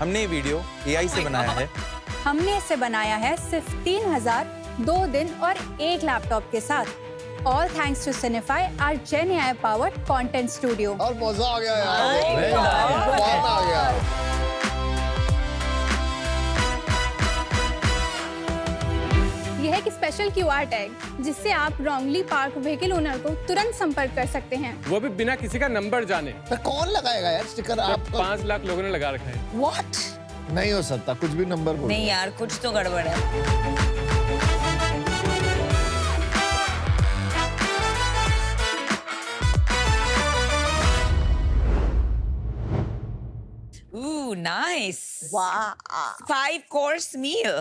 हमने ये video AI से बनाया है। हमने इसे बनाया है सिर्फ 3000, 2 दिन और 1 लैपटॉप के साथ। All thanks to Cinefy, our Gen AI powered content studio. और मजा आ गया यार, बहुत आ गया। यह है एक स्पेशल QR टैग जिससे आप रॉन्गली पार्क व्हीकल ओनर को तुरंत संपर्क कर सकते हैं। वो भी बिना किसी का नंबर जाने। तो कौन लगाएगा यार स्टिकर? आप 5 लाख लोगों ने लगा रखा है। व्हाट? नहीं हो सकता, कुछ भी नंबर बोलो। नहीं यार, कुछ तो गड़बड़ है। Ooh, nice. Wow. 5-course meal.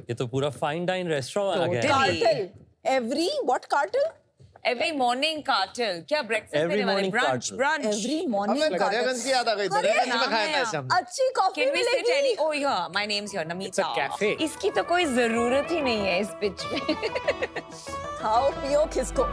ये तो पूरा फाइन डाइन रेस्टोरेंट आ गया है। Cartel. What cartel? Every morning cartel. क्या breakfast Every देने वाले? morning Brunch, cartel. brunch. Every morning हमें cartel. दरियागंज की याद आ गई। दरियागंज में खाया था ऐसे हमने। अच्छी कॉफी Can we sit मिलेगी। any? Oh yeah, my name's here, Namita. It's a cafe. इसकी तो कोई जरूरत ही नहीं है इस पिच में। खाओ पियो किसको?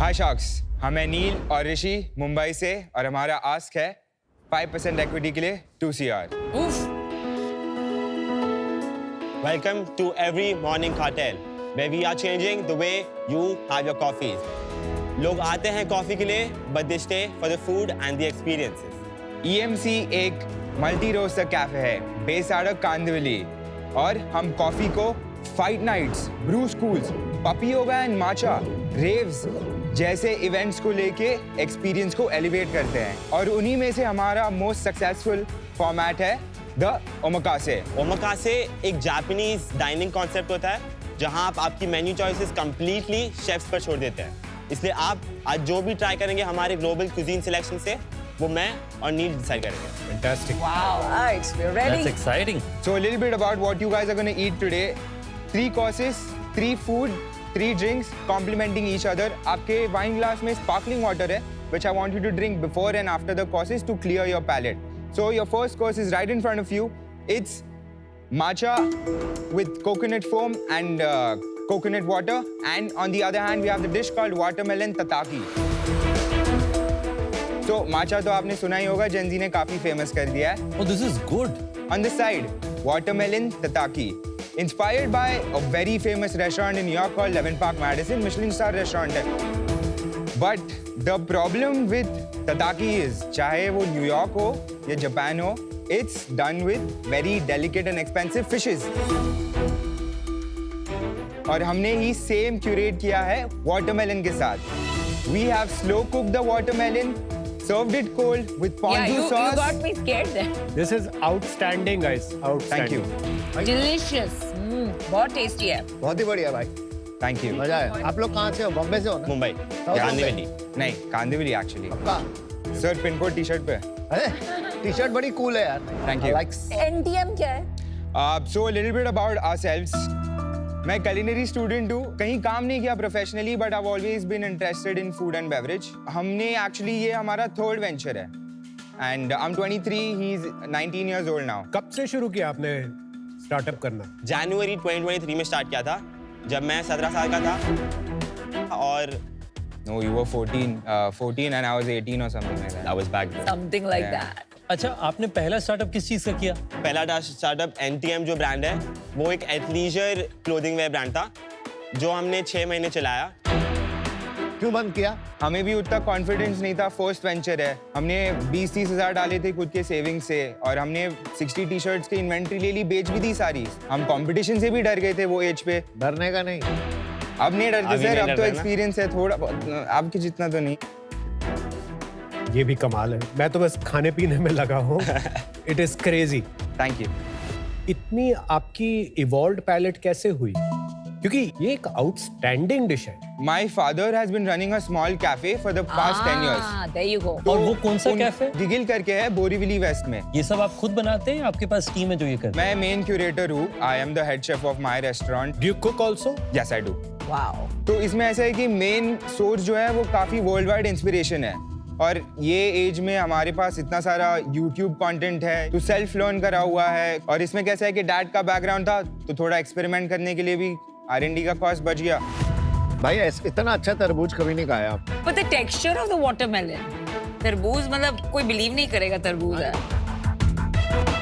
हाय शार्क्स, हम हैं नील और ऋषि मुंबई से और हमारा आस्क है 5% इक्विटी के लिए 2 CR। Welcome to every morning cartel, where we are changing the way you have your coffees. लोग आते हैं कॉफी के लिए, but they stay for the food and the experiences. EMC एक मल्टी रोस्टर कैफे है based out of Kandivali और हम coffee को fight nights, brew schools, puppy yoga and matcha, raves जैसे इवेंट्स को लेके एक्सपीरियंस को एलिवेट करते हैं और उन्हीं में से हमारा मोस्ट सक्सेसफुल फॉर्मेट है द ओमाकासे। ओमाकासे एक जापानीज डाइनिंग कॉन्सेप्ट होता है जहां आप आपकी मेन्यू चॉइसेस कंप्लीटली शेफ्स पर छोड़ देते हैं। इसलिए आप आज जो भी ट्राई करेंगे हमारे ग्लोबल कुजीन सिलेक्शन से, वो मैं और नील डिसाइड करेंगे। Fantastic. Right, we're ready. That's exciting. So a little bit about what you guys are going to eat today. 3 courses, 3 food, 3 drinks complementing each other. आपके wine glass में sparkling water है, which I want you to drink before and after the courses to clear your palate. So your first course is right in front of you. It's matcha with coconut foam and coconut water. And on the other hand, we have the dish called watermelon tataki. So matcha तो आपने सुना ही होगा, Gen Z ने काफी famous कर दिया है। Oh, this is good. On the side, watermelon tataki. Inspired by a very famous restaurant in New York called Levin Park Madison, Michelin star restaurant है। But the problem with tataki is, चाहे वो New York हो या Japan हो, it's done with very delicate and expensive fishes. और हमने ही same curate किया है watermelon के साथ। We have slow cooked the watermelon, served it cold with Yeah, ponzu you sauce. got me scared there. This is outstanding, guys. Thank you. Outstanding. Delicious. बहुत tasty है। बहुत ही बढ़िया भाई, Thank you. मजा आया। आप लोग कहाँ से हो? बॉम्बे से हो ना? मुंबई, South गांधीवली। नहीं, कांदिवली एक्चुअली। पक्का? सर पिन कोड टी-शर्ट पे। अरे टी-शर्ट बड़ी कूल है यार। Thank you. I like. NTM क्या है? So a little bit about ourselves. मैं culinary student हूँ, कहीं काम नहीं किया professionally, but I've always been interested in food and beverage. हमने actually ये हमारा third venture है, and I'm 23, he's 19 years old now. कब से शुरू किया आपने स्टार्टअप करना? जनवरी 2023 में स्टार्ट किया था, जब मैं 17 साल का था। और No, you were 14 and I was 18 or something like that. that was back then. Something like Yeah. that. अच्छा, आपने पहला स्टार्टअप किस चीज का किया? पहला स्टार्टअप NTM जो ब्रांड है, वो एक एथलीजर क्लोथिंग वेयर ब्रांड था जो हमने 6 महीने चलाया। क्यों बंद किया? हमें भी उतना कॉन्फिडेंस नहीं था, फर्स्ट वेंचर है। हमने 20-30 हज़ार डाले थे खुद के सेविंग से और हमने 60 टी-शर्ट्स की इन्वेंट्री ले ली, बेच भी दी सारी। हम कंपटीशन से भी डर गए थे वो एज पे। डरने का नहीं। अब नहीं डरते अभी सर, नहीं अब तो डरते ना। एक्सपीरियंस है थोड़ा बहुत, आपके जितना तो नहीं। ये भी कमाल है। मैं तो बस खाने पीने में लगा हूँ। It is crazy. Thank you. इतनी आपकी इवॉल्व्ड पैलेट कैसे हुई? क्योंकि ये एक आउटस्टैंडिंग डिश है। My father has been running a small cafe for the past 10 years. There you go. और वो कौन सा कैफे? दिगिल करके है, बोरीवली वेस्ट में। ये सब आप खुद बनाते हैं? आपके पास टीम है जो ये करते मैं मेन क्यूरेटर हूँ। I am the head chef of my restaurant. Do you cook also? Yes, I do. Wow. तो इसमें ऐसा है कि मेन सोर्स जो है वो काफ़ी वर्ल्ड वाइड इंस्पिरेशन है, और ये एज में हमारे पास इतना सारा YouTube कंटेंट है, तो सेल्फ लर्न करा हुआ है। और इसमें कैसा है कि डैड का बैकग्राउंड था, तो थोड़ा एक्सपेरिमेंट करने के लिए भी R&D का कॉस्ट बच गया। भाई इतना अच्छा तरबूज कभी नहीं खाया आप। But the texture of the watermelon, तरबूज मतलब कोई बिलीव नहीं करेगा तरबूज है।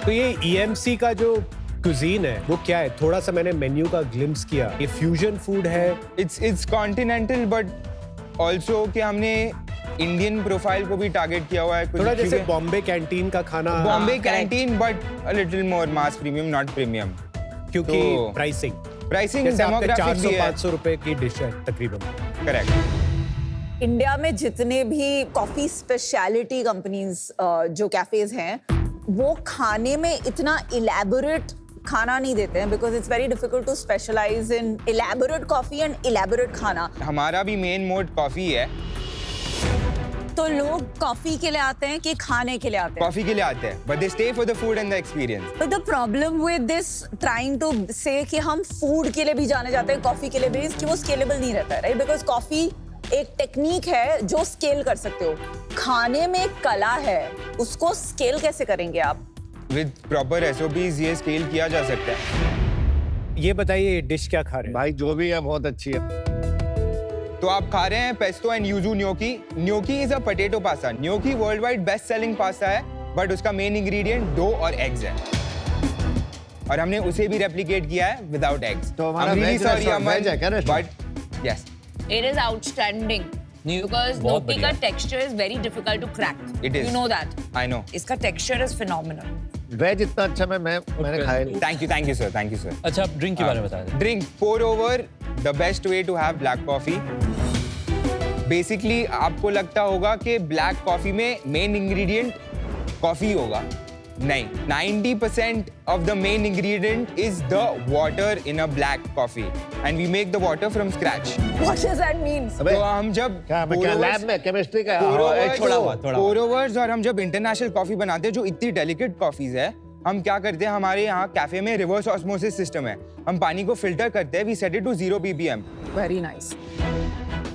तो ये EMC का जो कुजीन है वो क्या है? थोड़ा सा मैंने मेन्यू का ग्लिम्स किया। ये फ्यूजन फूड है। इट्स कॉन्टिनेंटल बट ऑल्सो कि हमने इंडियन प्रोफाइल को भी टारगेट किया हुआ है कुछ, थोड़ा जैसे क्योंकि बॉम्बे कैंटीन का खाना। Bombay correct. Canteen but a little more mass premium, not premium. क्योंकि तो- प्राइसिंग प्राइसिंग जैसे आपके डेमोग्राफिक भी है। 400-500 रुपए की डिश है तकरीबन। करेक्ट। इंडिया में जितने भी कॉफी स्पेशलिटी कंपनीज जो कैफेज हैं, वो खाने में इतना इलेबोरेट खाना नहीं देते हैं, because it's very difficult to specialise in elaborate coffee and elaborate खाना। हमारा भी मेन मोड कॉफी है। तो लोग कॉफी के लिए आते हैं कि खाने के लिए आते हैं? कॉफी के लिए आते हैं, but they stay for the food and the experience. But the problem with this trying to say कि हम फूड के लिए भी जाने जाते हैं, कॉफी के लिए भी, कि वो स्केलेबल नहीं रहता है, राइट? बिकॉज कॉफी एक टेक्निक है जो स्केल कर सकते हो, खाने में एक कला है, उसको स्केल कैसे करेंगे आप? विद प्रॉपर SOPs ये स्केल किया जा सकता है। ये बताइए ये डिश क्या खा रहे हैं? भाई जो भी है बहुत अच्छी है। तो आप खा रहे हैं pesto and yuzu gnocchi. Gnocchi is a potato pasta. Gnocchi world wide best selling pasta है, बट उसका मेन इंग्रेडिएंट डो और एग्स है, और हमने उसे भी रेप्लिकेट किया है विदाउट एग्स। तो हमारा वेज है क्या restaurant? But yes, It is outstanding नहीं, because बहुत gnocchi का बढ़िया। texture is very difficult to crack. It is. You know that. I know. इसका texture is phenomenal. वेज इतना अच्छा मैंने खाया नहीं। Thank you sir, thank you sir. अच्छा आप ड्रिंक के बारे में बता दें। Drink, pour over, the best way to have black coffee. Basically आपको लगता होगा कि ब्लैक कॉफी में मेन इंग्रेडिएंट कॉफी होगा, नहीं। 90% of the main ingredient is the water in a black coffee, and we make the water from scratch. What does that mean? अबे तो हम जब क्या लैब में केमिस्ट्री का थोड़ा पोरोवर्स और हम जब इंटरनेशनल कॉफी बनाते हैं जो इतनी डेलिकेट कॉफीज है, हम क्या करते हैं, हमारे यहाँ कैफे में रिवर्स ऑस्मोसिस सिस्टम है। हम पानी को फिल्टर करते हैं, we set it to 0 ppm, Very nice.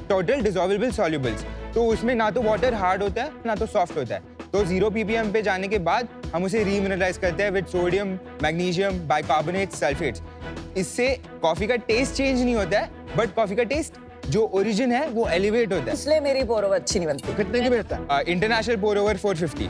Total dissolvable solubles. तो उसमें ना तो वाटर हार्ड होता है ना तो सॉफ्ट होता है। तो 0 ppm पे जाने के बाद हम उसे रीमिनरलाइज करते हैं with sodium, magnesium, bicarbonate, sulphates. इससे कॉफी का टेस्ट चेंज नहीं होता है, बट कॉफी का टेस्ट जो ओरिजिन है वो एलिवेट होता है। इसलिए मेरी पोरोवर अच्छी नहीं बनती। कितने की बेचता है? इंटरनेशनल पोर ओवर 450।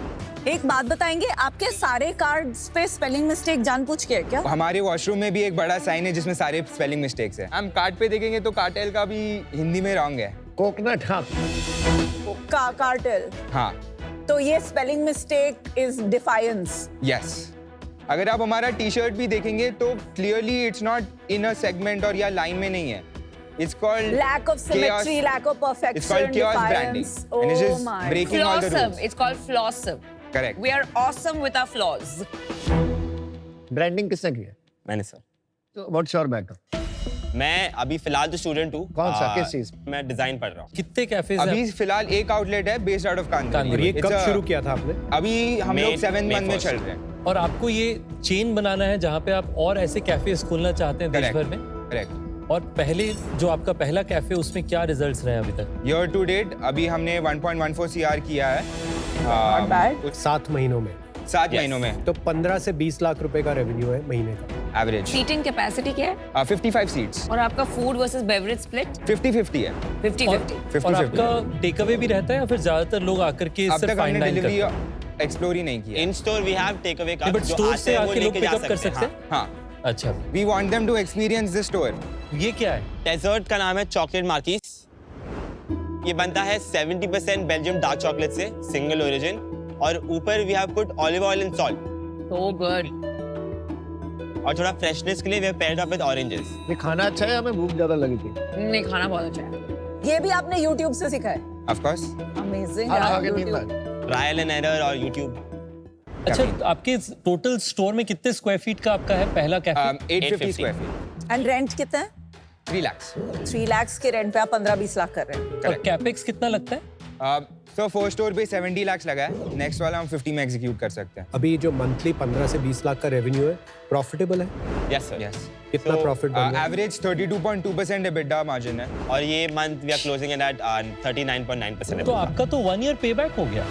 एक बात बताएंगे, आपके सारे कार्ड्स पे स्पेलिंग मिस्टेक जानबूझ के है क्या? हमारे वॉशरूम में भी एक बड़ा साइन है जिसमें सारे स्पेलिंग मिस्टेक्स हैं। हम कार्ड पे देखेंगे तो कार्टेल का भी हिंदी में रॉन्ग है। कोकोनट, हाँ। कार्टेल। हाँ, तो ये spelling mistake is defiance. Yes. अगर आप हमारा टी शर्ट भी देखेंगे तो clearly it's not in a segment और या लाइन में नहीं है। It's called Lack of symmetry, lack of perfection, It's called chaos branding. defiance. And it's Oh just my. breaking all the Flossum. rules. It's called flossum. Correct. We are awesome with our flaws. Branding किसने की है? मैंने sir, तो what's your background? मैं अभी फिलहाल तो student हूँ। कौन सा? किस चीज? मैं डिजाइन पढ़ रहा हूँ। कितने कैफेज हैं? अभी फिलहाल एक आउटलेट है बेस्ड आउट ऑफ कानपुर। और ये It's कब a- शुरू किया था आपने? अभी हम लोग May 7th month में 1st. चल रहे हैं। और आपको ये चेन बनाना है जहाँ पे आप और ऐसे कैफेज खोलना चाहते हैं देश Correct. भर में। करेक्ट। और पहले जो आपका पहला कैफे उसमें क्या रिजल्ट्स रहे हैं अभी तक? ईयर टू डेट अभी हमने 1.14 CR किया है। Not bad. 7 महीनों में 7 Yes. महीनों में तो 15 से 20 लाख रुपए का रेवेन्यू है महीने का। एवरेज। Seating capacity क्या है? 55 सीट्स। और आपका food versus beverage split? 50-50 है। 50-50. और 50-50 आपका टेक अवे भी रहता है या फिर ज्यादातर लोग आकर के अब सिर्फ तक फाइन हमने डाइन करते डिलीवरी हैं? एक्सप्लोर ही नहीं किया। In store we have take away का, बट जो स्टोर आते से हैं वो आके लोग लेके जा पिकअप कर सकते सकते हैं। हैं? हाँ, अच्छा, we want them to experience the store. ये क्या है? डेजर्ट का नाम है चॉकलेट मार्कीस। ये बनता है 70% बेल्जियम डार्क चॉकलेट से, सिंगल ओरिजिन, और ऊपर we have put olive oil and salt, So good. और थोड़ा फ्रेशनेस के लिए we have paired up with oranges. ये खाना अच्छा है या हमें भूख ज्यादा लगी थी? नहीं, खाना बहुत अच्छा है। ये भी आपने YouTube से सीखा है? Of course. Amazing. हाँ, यार, आगे नहीं YouTube. बात। ट्रायल एंड एरर और यूट्यूब। अच्छा, आपके टोटल स्टोर में कितने स्क्वायर फीट का आपका है पहला cafe? 850 square feet. And rent कितना है? 3 lakhs। 3 lakhs के रेंट पे आप 15-20 लाख कर रहे हैं। और कैपेक्स कितना लगता है? सो फर्स्ट स्टोर पे 70 लाख लगा है, नेक्स्ट वाला हम 50 में एग्जीक्यूट कर सकते हैं। अभी जो मंथली 15 से 20 लाख का रेवेन्यू है, प्रॉफिटेबल है? Yes sir. यस, कितना प्रॉफिट बन रहा है? एवरेज 32.2% EBITDA मार्जिन है। और ये month we are closing at 39.9%। तो आपका तो 1 ईयर पे बैक हो गया,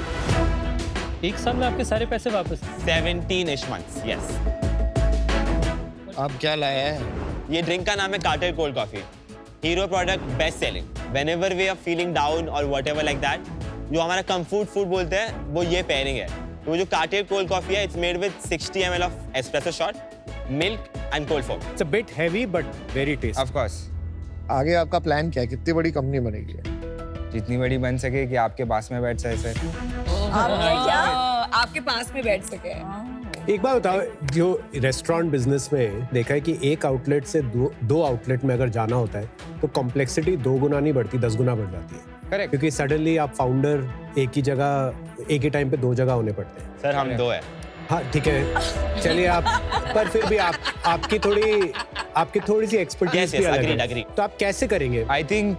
1 साल में आपके सारे पैसे वापस। 17-ish months, yes। आप क्या लाया है? ये ड्रिंक का नाम है carted cold coffee, hero product, best selling. Whenever we are feeling down or whatever like that, जो हमारा कंफर्ट फूड बोलते हैं वो ये पेयरिंग है। तो वो जो कार्टेड कोल्ड कॉफी है, it's made with 60 ml of espresso shot, milk and cold foam. It's a bit heavy but very tasty. Of course, आगे आपका प्लान क्या है? कितनी बड़ी कंपनी बनेगी? जितनी बड़ी बन सके कि आपके पास में बैठ सके सर। आपके क्या? आपके पास में बैठ सके। एक बात बताओ, जो रेस्टोरेंट बिजनेस में देखा है कि एक आउटलेट से दो आउटलेट में अगर जाना होता है तो कॉम्प्लेक्सिटी 2 गुना नहीं बढ़ती, 10 गुना बढ़ जाती है। करेक्ट। क्योंकि सडनली आप फाउंडर एक ही जगह, एक ही टाइम पे 2 जगह होने पड़ते हैं। सर हम 2 है। हाँ ठीक है, चलिए आप, पर फिर भी आपकी थोड़ी सी एक्सपर्टीज Yes, भी अलग agreed, है। agreed. तो आप कैसे करेंगे? आई थिंक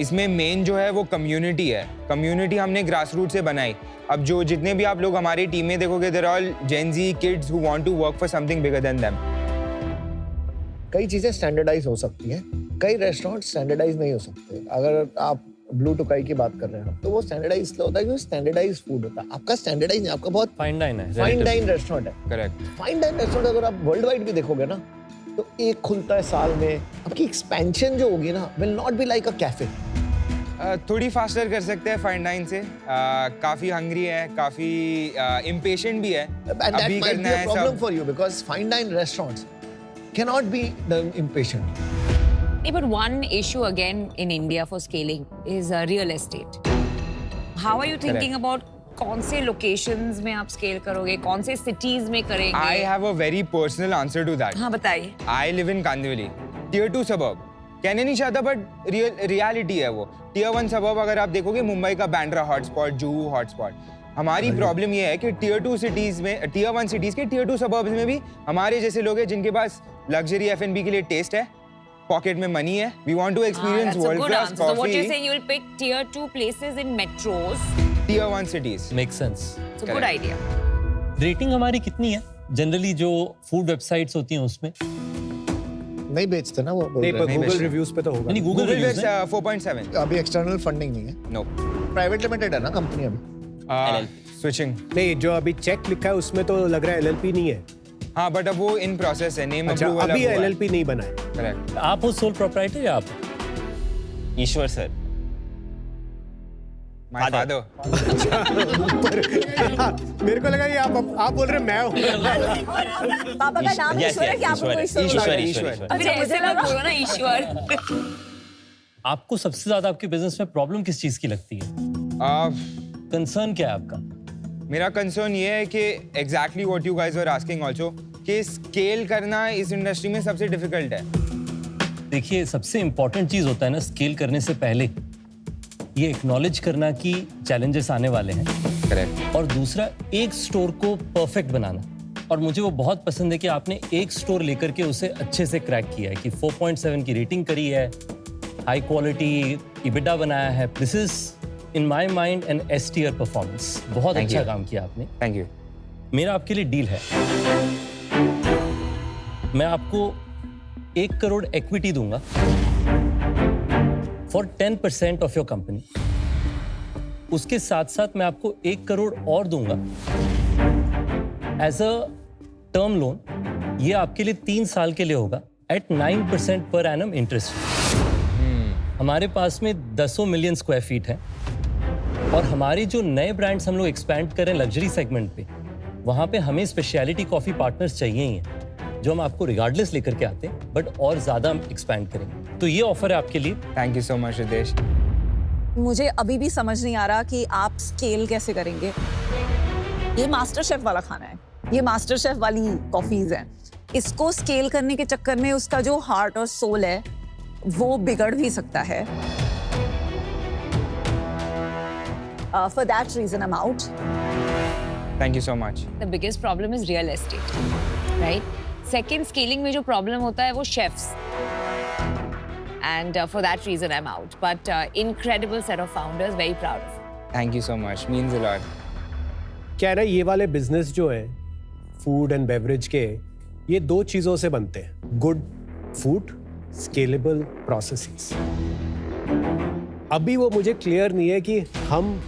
इसमें मेन जो है वो कम्युनिटी है। कम्युनिटी हमने ग्रास रूट से बनाई। अब जो जितने भी आप लोग हमारी टीम में देखोगे, they're all Gen Z kids who want to work for something bigger than them. कई चीजें स्टैंडर्डाइज हो सकती हैं, कई रेस्टोरेंट स्टैंडर्डाइज नहीं हो सकते। अगर आप ब्लू टोकाई की बात कर रहे हैं तो वो स्टैंडर्डाइज इसलिए होता है क्योंकि स्टैंडर्डाइज फूड होता है। आपका स्टैंडर्डाइज नहीं, आपका बहुत फाइन डाइन है, फाइन डाइन रेस्टोरेंट है। करेक्ट। फाइन डाइन रेस्टोरेंट अगर आप वर्ल्ड वाइड भी देखोगे ना, तो एक खुलता है साल में। आपकी एक्सपेंशन जो होगी ना, will not be like a cafe. थोड़ी फास्टर कर सकते हैं फाइन डाइन से। काफी हंग्री है, काफी इम्पेशेंट भी है, And that अभी might करना be a है problem सब। for you because fine dine restaurants cannot be the impatient. But one issue again in India for scaling is real estate. How are you thinking about कौन से locations में आप scale करोगे, कौन से cities में करेंगे? I have a very personal answer to that. हाँ बताइए। I live in Kandivali, tier 2 suburb. कहने नहीं चाहता बट रियलिटी है वो। tier 1 suburb अगर आप देखोगे, मुंबई का बैंड्रा हॉटस्पॉट, जुहू हॉटस्पॉट। हमारी प्रॉब्लम ये है कि tier 2 cities में, tier 1 cities के tier 2 suburbs में भी हमारे जैसे लोग हैं जिनके पास लग्जरी F&B के लिए टेस्ट है, पॉकेट में मनी है। We want to experience That's a world good class answer. So what you're coffee. saying, you will pick tier 2 places in metros. tier 1 cities. Make sense. It's a good Correct. idea. Rating हमारी कितनी है generally जो food websites होती हैं उसमें? नहीं बेचते ना वो। नहीं, पर नहीं गूगल बेचते। रिव्यूज पे तो होगा। नहीं, गूगल Google रिव्यूज is है। 4.7. अभी एक्सटर्नल फंडिंग नहीं है, No. प्राइवेट लिमिटेड है ना कंपनी अभी। Switching. नहीं, जो अभी चेक लिखा है उसमें तो लग रहा है LLP नहीं है। हाँ, बट अब वो इन प्रोसेस है, नेम अच्छा, अप्रूवल अभी LLP नहीं बना है। करेक्ट। आप हो सोल प्रोप्राइटर या आप? ईश्वर सर। My father. मेरे को लगा ये आप बोल रहे मैं हूँ। पापा का नाम Yes, ईश्वर है yes, कि आपको कोई ईश्वर ईश्वर ईश्वर है? ईश्वर। फिर अच्छा, मुझे ऐसे मत लगा बोलो ना ईश्वर। आपको सबसे ज्यादा आपके बिजनेस में प्रॉब्लम किस चीज की लगती है? कंसर्न क्या है आपका? मेरा कंसर्न ये है कि exactly what you guys were asking also, कि स्केल करना इस इंडस्ट्री में सबसे डिफिकल्ट है। देखिए, सबसे इंपॉर्टेंट चीज होता है ना स्केल करने से पहले ये एक्नॉलेज करना कि चैलेंजेस आने वाले हैं, करेक्ट। और दूसरा एक स्टोर को परफेक्ट बनाना। और मुझे वो बहुत पसंद है कि आपने एक स्टोर लेकर के उसे अच्छे से क्रैक किया है, कि 4.7 की रेटिंग करी है, हाई क्वालिटी EBITDA बनाया है। This is in my mind an S tier performance. बहुत Thank अच्छा you. काम किया आपने। Thank you. मेरा आपके लिए डील है, मैं आपको 1 करोड़ इक्विटी दूंगा फॉर 10% ऑफ योर कंपनी। उसके साथ साथ मैं आपको 1 करोड़ और दूंगा एज अ टर्म लोन। ये आपके लिए 3 साल के लिए होगा एट 9% पर एनम इंटरेस्ट। हमारे पास में 10 मिलियन स्क्वायर फीट है, और हमारे जो नए ब्रांड्स हम लोग एक्सपैंड कर रहे हैं लग्जरी सेगमेंट पे, वहाँ पे हमें स्पेशलिटी कॉफी पार्टनर्स चाहिए ही हैं, जो हम आपको रिगार्डलेस लेकर के आते हैं, बट और ज्यादा हम एक्सपैंड करेंगे। तो ये ऑफर है आपके लिए। Thank you so much Ritesh. मुझे अभी भी समझ नहीं आ रहा कि आप स्केल कैसे करेंगे। ये मास्टर शेफ वाला खाना है, ये मास्टर शेफ वाली कॉफीज हैं। इसको स्केल करने के चक्कर में उसका जो हार्ट और सोल है वो बिगड़ भी सकता है। For that reason, I'm out. Thank you so much. The biggest problem is real estate, right? Second, scaling में जो problem होता है वो chefs. And for that reason, I'm out. But incredible set of founders, very proud of it. Thank you so much. Means a lot. क्या है ना, ये वाले बिजनेस जो है फूड एंड बेवरेज के, ये दो चीजों से बनते हैं, गुड फूड, स्केलेबल प्रोसेसेस। अभी वो मुझे क्लियर नहीं है कि हम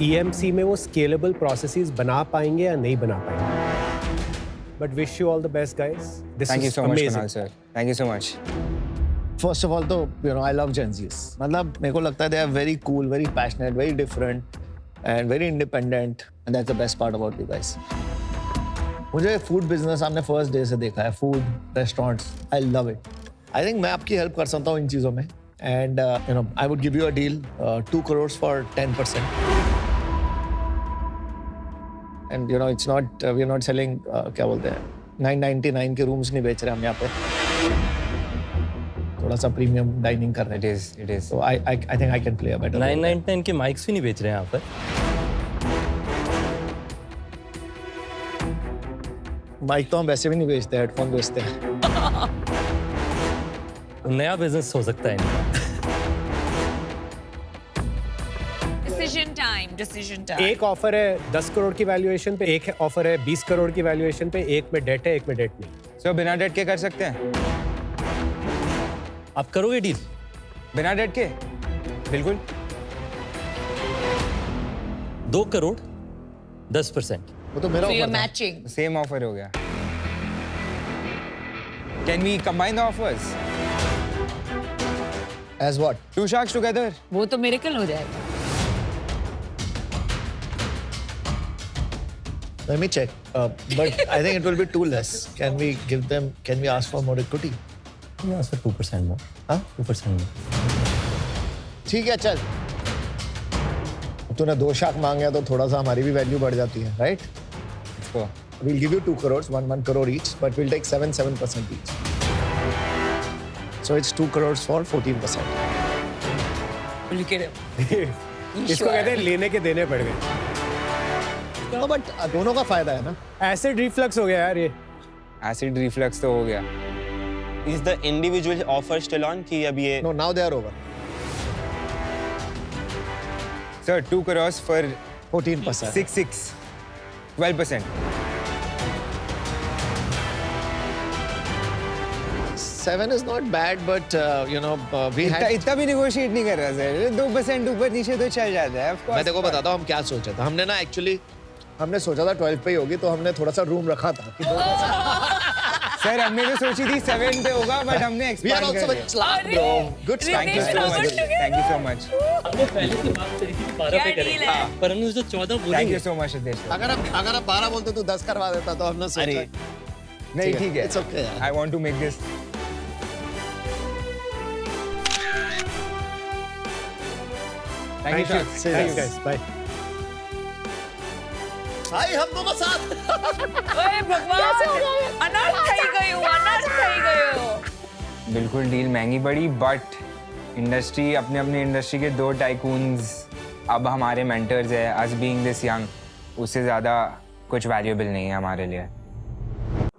EMC में वो स्केलेबल प्रोसेसेस बना पाएंगे या नहीं बना पाएंगे। But wish you all the best guys. Thank you so much, Kunal sir. Thank you so much. First of all, तो I love Gen Zs. मतलब मेरे को लगता है they are very cool, very passionate, very different and very independent, and that's the best part about you guys. मुझे food business आपने first day से देखा है, food restaurants, I love it. I think मैं आपकी हेल्प कर सकता हूँ इन चीज़ों में, and I would give you a deal 2 crores for 10%। And it's not, we are not selling, क्या बोलते हैं, 999 के रूम्स नहीं बेच रहे हम यहाँ पे, थोड़ा सा प्रीमियम डाइनिंग कर रहे हैं। It is. So I think I can play a better role. 999 के माइक्स भी नहीं बेच रहे हैं यहाँ पर। माइक तो हम वैसे भी नहीं बेचते, हेडफोन बेचते हैं। नया बिजनेस हो सकता है इनका। Decision time. एक ऑफर है 10 करोड़ की वैल्यूएशन पे, एक ऑफर है 20 करोड़ की वैल्यूएशन पे, एक में डेट है, एक में डेट नहीं। So बिना डेट के कर सकते हैं? आप करोगे डील? बिना डेट के? बिल्कुल। 2 करोड़ 10%। वो तो मेरा So you're ऑफर था। matching. Same offer हो गया। Can we combine the offers? As what? 2 sharks together. वो तो मिरेकल हो जाएगा। Let me check. But I think it will be too less. Can we give them? Can we ask for more equity? यहाँ से 2% more। हाँ? 2% more। ठीक है, चल। तूने 2 शार्क मांगे तो थोड़ा सा हमारी भी वैल्यू बढ़ जाती है, right? Let's go. We'll give you 2 crores, 1 crore each, but we'll take 7% each. So it's 2 crores for 14%. Look at him. इसको कहते हैं लेने के देने पड़ गए। No, but दोनों का फायदा है ना। एसिड रिफ्लक्स हो गया यार ये। Acid reflux तो हो गया। Is the individual offer still on कि अब ये No, now they are over. Sir, 2 crores for 14%. 6, 12%. 7 is not bad, but we had. इतना भी negotiate नहीं कर रहा सर। 2% ऊपर नीचे तो चल जाता है। Of course. मैं देखो बताता हूँ हम क्या सोचा था। हमने ना एक्चुअली हमने सोचा था 12 पे ही होगी, तो हमने थोड़ा सा रूम रखा था कि 2%। सर हमने तो सोची थी 7 पे होगा, बट हमने We are expand also कर very smart, bro. Good stuff. Thank you so much. Thank you so much. हमने पहले से बात करी थी 12 पे deal करेंगे, है? पर हमने जो 14 Thank बोलेंगे। you so much, Hitesh. अगर आप 12 बोलते तो 10 करवा देता, तो हमने सोचा नहीं ठीक है। It's okay यार। I want to make this. Thank you, sir. Thank you. guys, bye। भाई हम दोनों साथ। ओए भगवान, अनर्थ થઈ ગયો। बिल्कुल डील महंगी पड़ी, बट इंडस्ट्री अपने अपने इंडस्ट्री के 2 टाइकून्स अब हमारे मेंटर्स है। अस बीइंग दिस यंग, उससे ज़्यादा कुछ वैल्यूएबल नहीं है हमारे लिए।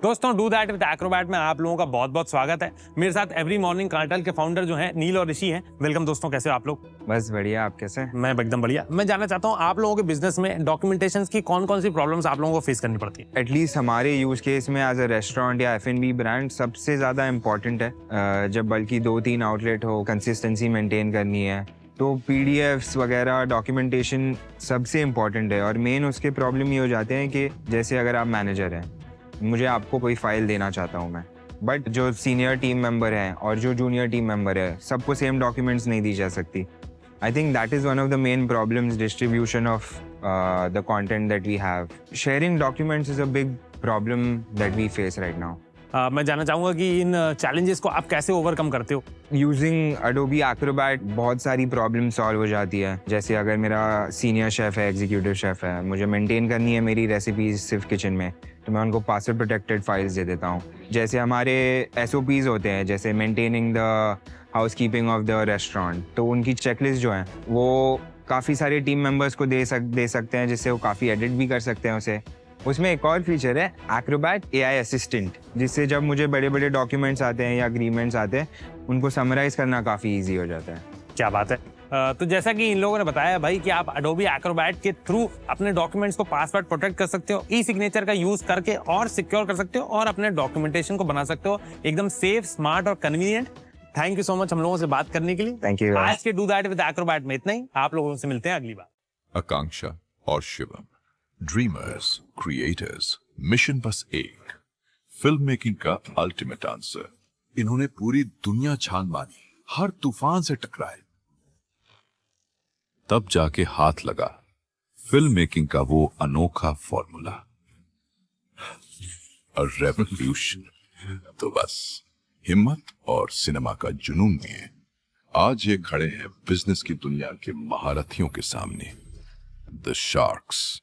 दोस्तों, डू दैट विद एक्रोबैट में आप लोगों का बहुत बहुत स्वागत है। मेरे साथ एवरी मॉर्निंग कार्टेल के फाउंडर जो हैं नील और ऋषि हैं। वेलकम दोस्तों, कैसे हो आप लोग? बस बढ़िया, आप कैसे? मैं एकदम बढ़िया। मैं जानना चाहता हूँ आप लोगों के बिजनेस में डॉक्यूमेंटेशन की कौन कौन सी प्रॉब्लम्स आप लोगों को फेस करनी पड़ती है? एटलीस्ट हमारे यूज केस में एज अ रेस्टोरेंट या F&B ब्रांड सबसे ज़्यादा इम्पॉर्टेंट है। जब बल्कि 2-3 आउटलेट हो, कंसिस्टेंसी मेंटेन करनी है, तो PDFs वगैरह डॉक्यूमेंटेशन सबसे इम्पॉर्टेंट है। और मेन उसके प्रॉब्लम ये हो जाते हैं कि जैसे अगर आप मैनेजर हैं, मुझे आपको कोई फाइल देना चाहता हूँ मैं, बट जो सीनियर टीम मेंबर हैं और जो जूनियर टीम मेंबर है, सबको सेम डॉक्यूमेंट्स नहीं दी जा सकती। I think that is one of the main problems, distribution of the content that we have. Sharing documents is a big problem that we face right now. मैं जानना चाहूँगा कि इन चैलेंजेस को आप कैसे ओवरकम करते हो? यूजिंग Adobe Acrobat बहुत सारी प्रॉब्लम सॉल्व हो जाती है। जैसे अगर मेरा सीनियर शेफ़ है, एग्जीक्यूटिव शेफ़ है, मुझे मेंटेन करनी है मेरी रेसिपीज सिर्फ किचन में, तो मैं उनको पासवर्ड प्रोटेक्टेड फाइल्स दे देता हूँ। जैसे हमारे SOPs होते हैं, जैसे maintaining the house keeping of the restaurant, तो उनकी चेकलिस्ट जो है वो काफ़ी सारे टीम मेंबर्स को दे सकते हैं, जिससे वो काफ़ी एडिट भी कर सकते हैं उसे। उसमें एक और फीचर है Acrobat AI असिस्टेंट, जिससे जब मुझे बड़े बड़े डॉक्यूमेंट्स आते हैं या अग्रीमेंट्स आते हैं, उनको समराइज करना काफ़ी ईजी हो जाता है। क्या बात है। तो जैसा कि इन लोगों ने बताया भाई कि आप Adobe Acrobat के थ्रू अपने डॉक्यूमेंट्स को पासवर्ड प्रोटेक्ट कर सकते हो, ई सिग्नेचर का यूज करके और सिक्योर कर सकते हो और अपने डॉक्यूमेंटेशन को बना सकते हो एकदम सेफ, स्मार्ट और convenient. Thank you so much हम लोगों से बात करने के लिए। Thank you, guys. आज के डू दैट विद एक्रोबैट में इतना ही। आप लोगों से मिलते हैं अगली बार। आकांक्षा और शिवम, ड्रीमर्स, क्रिएटर्स, मिशन बस एक, फिल्म मेकिंग का अल्टीमेट आंसर। इन्होंने पूरी दुनिया छान मारी, हर तूफान से टकराए, तब जाके हाथ लगा फिल्म मेकिंग का वो अनोखा फॉर्मूला, अ रेवोल्यूशन। तो बस हिम्मत और सिनेमा का जुनून में आज ये खड़े हैं बिजनेस की दुनिया के महारथियों के सामने, the sharks.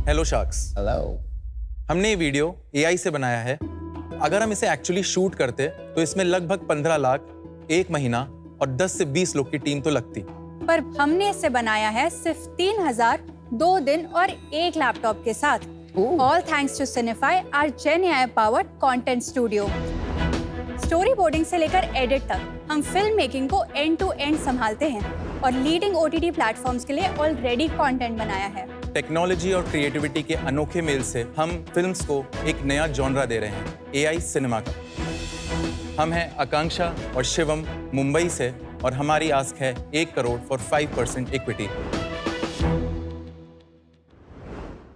Hello sharks. Hello. हमने ये वीडियो AI से बनाया है। अगर हम इसे एक्चुअली शूट करते तो इसमें लगभग 15 लाख, 1 महीना और 10 से 20 लोग की टीम तो लगती, पर हमने इसे बनाया है सिर्फ 3000, 2 दिन और 1 लैपटॉप के साथ। All thanks to Cinefy, our GenAI powered content studio. Story boarding से लेकर एडिट तक हम फिल्म मेकिंग को एंड टू एंड संभालते हैं और लीडिंग OTT प्लेटफॉर्म्स के लिए ऑलरेडी कंटेंट बनाया है। टेक्नोलॉजी और क्रिएटिविटी के अनोखे मेल से हम फिल्म्स को एक नया जॉनरा दे रहे हैं, AI सिनेमा का। हम हैं आकांक्षा और शिवम मुंबई से और हमारी आस्क है 1 करोड़ फॉर 5% इक्विटी।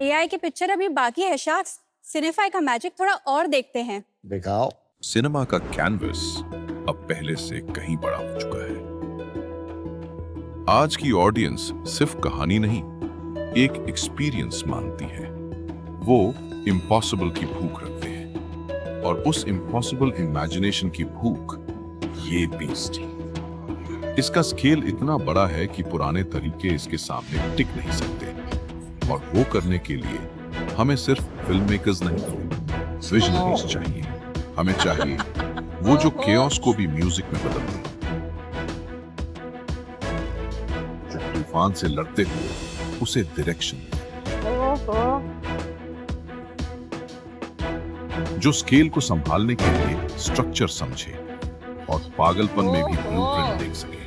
AI की पिक्चर अभी बाकी है शार्क्स, सिनेफाई का मैजिक थोड़ा और देखते हैं। दिखाओ। सिनेमा का कैनवस अब पहले से कहीं बड़ा हो चुका है। आज की ऑडियंस सिर्फ कहानी नहीं, एक एक्सपीरियंस मांगती है। वो इम्पॉसिबल की भूख रखते हैं और उस इम्पॉसिबल इमेजिनेशन की भूख ये बीस्ट। इसका स्केल इतना बड़ा है कि पुराने तरीके इसके सामने टिक नहीं सकते, और वो करने के लिए हमें सिर्फ फिल्म मेकर्स नहीं, विजनरीज चाहिए। हमें चाहिए वो जो केओस को भी म्यूजिक में बदल दे, जो तूफान से लड़ते हुए उसे डायरेक्शन, जो स्केल को संभालने के लिए स्ट्रक्चर समझे और पागलपन में भी ब्लूप्रिंट देख सके।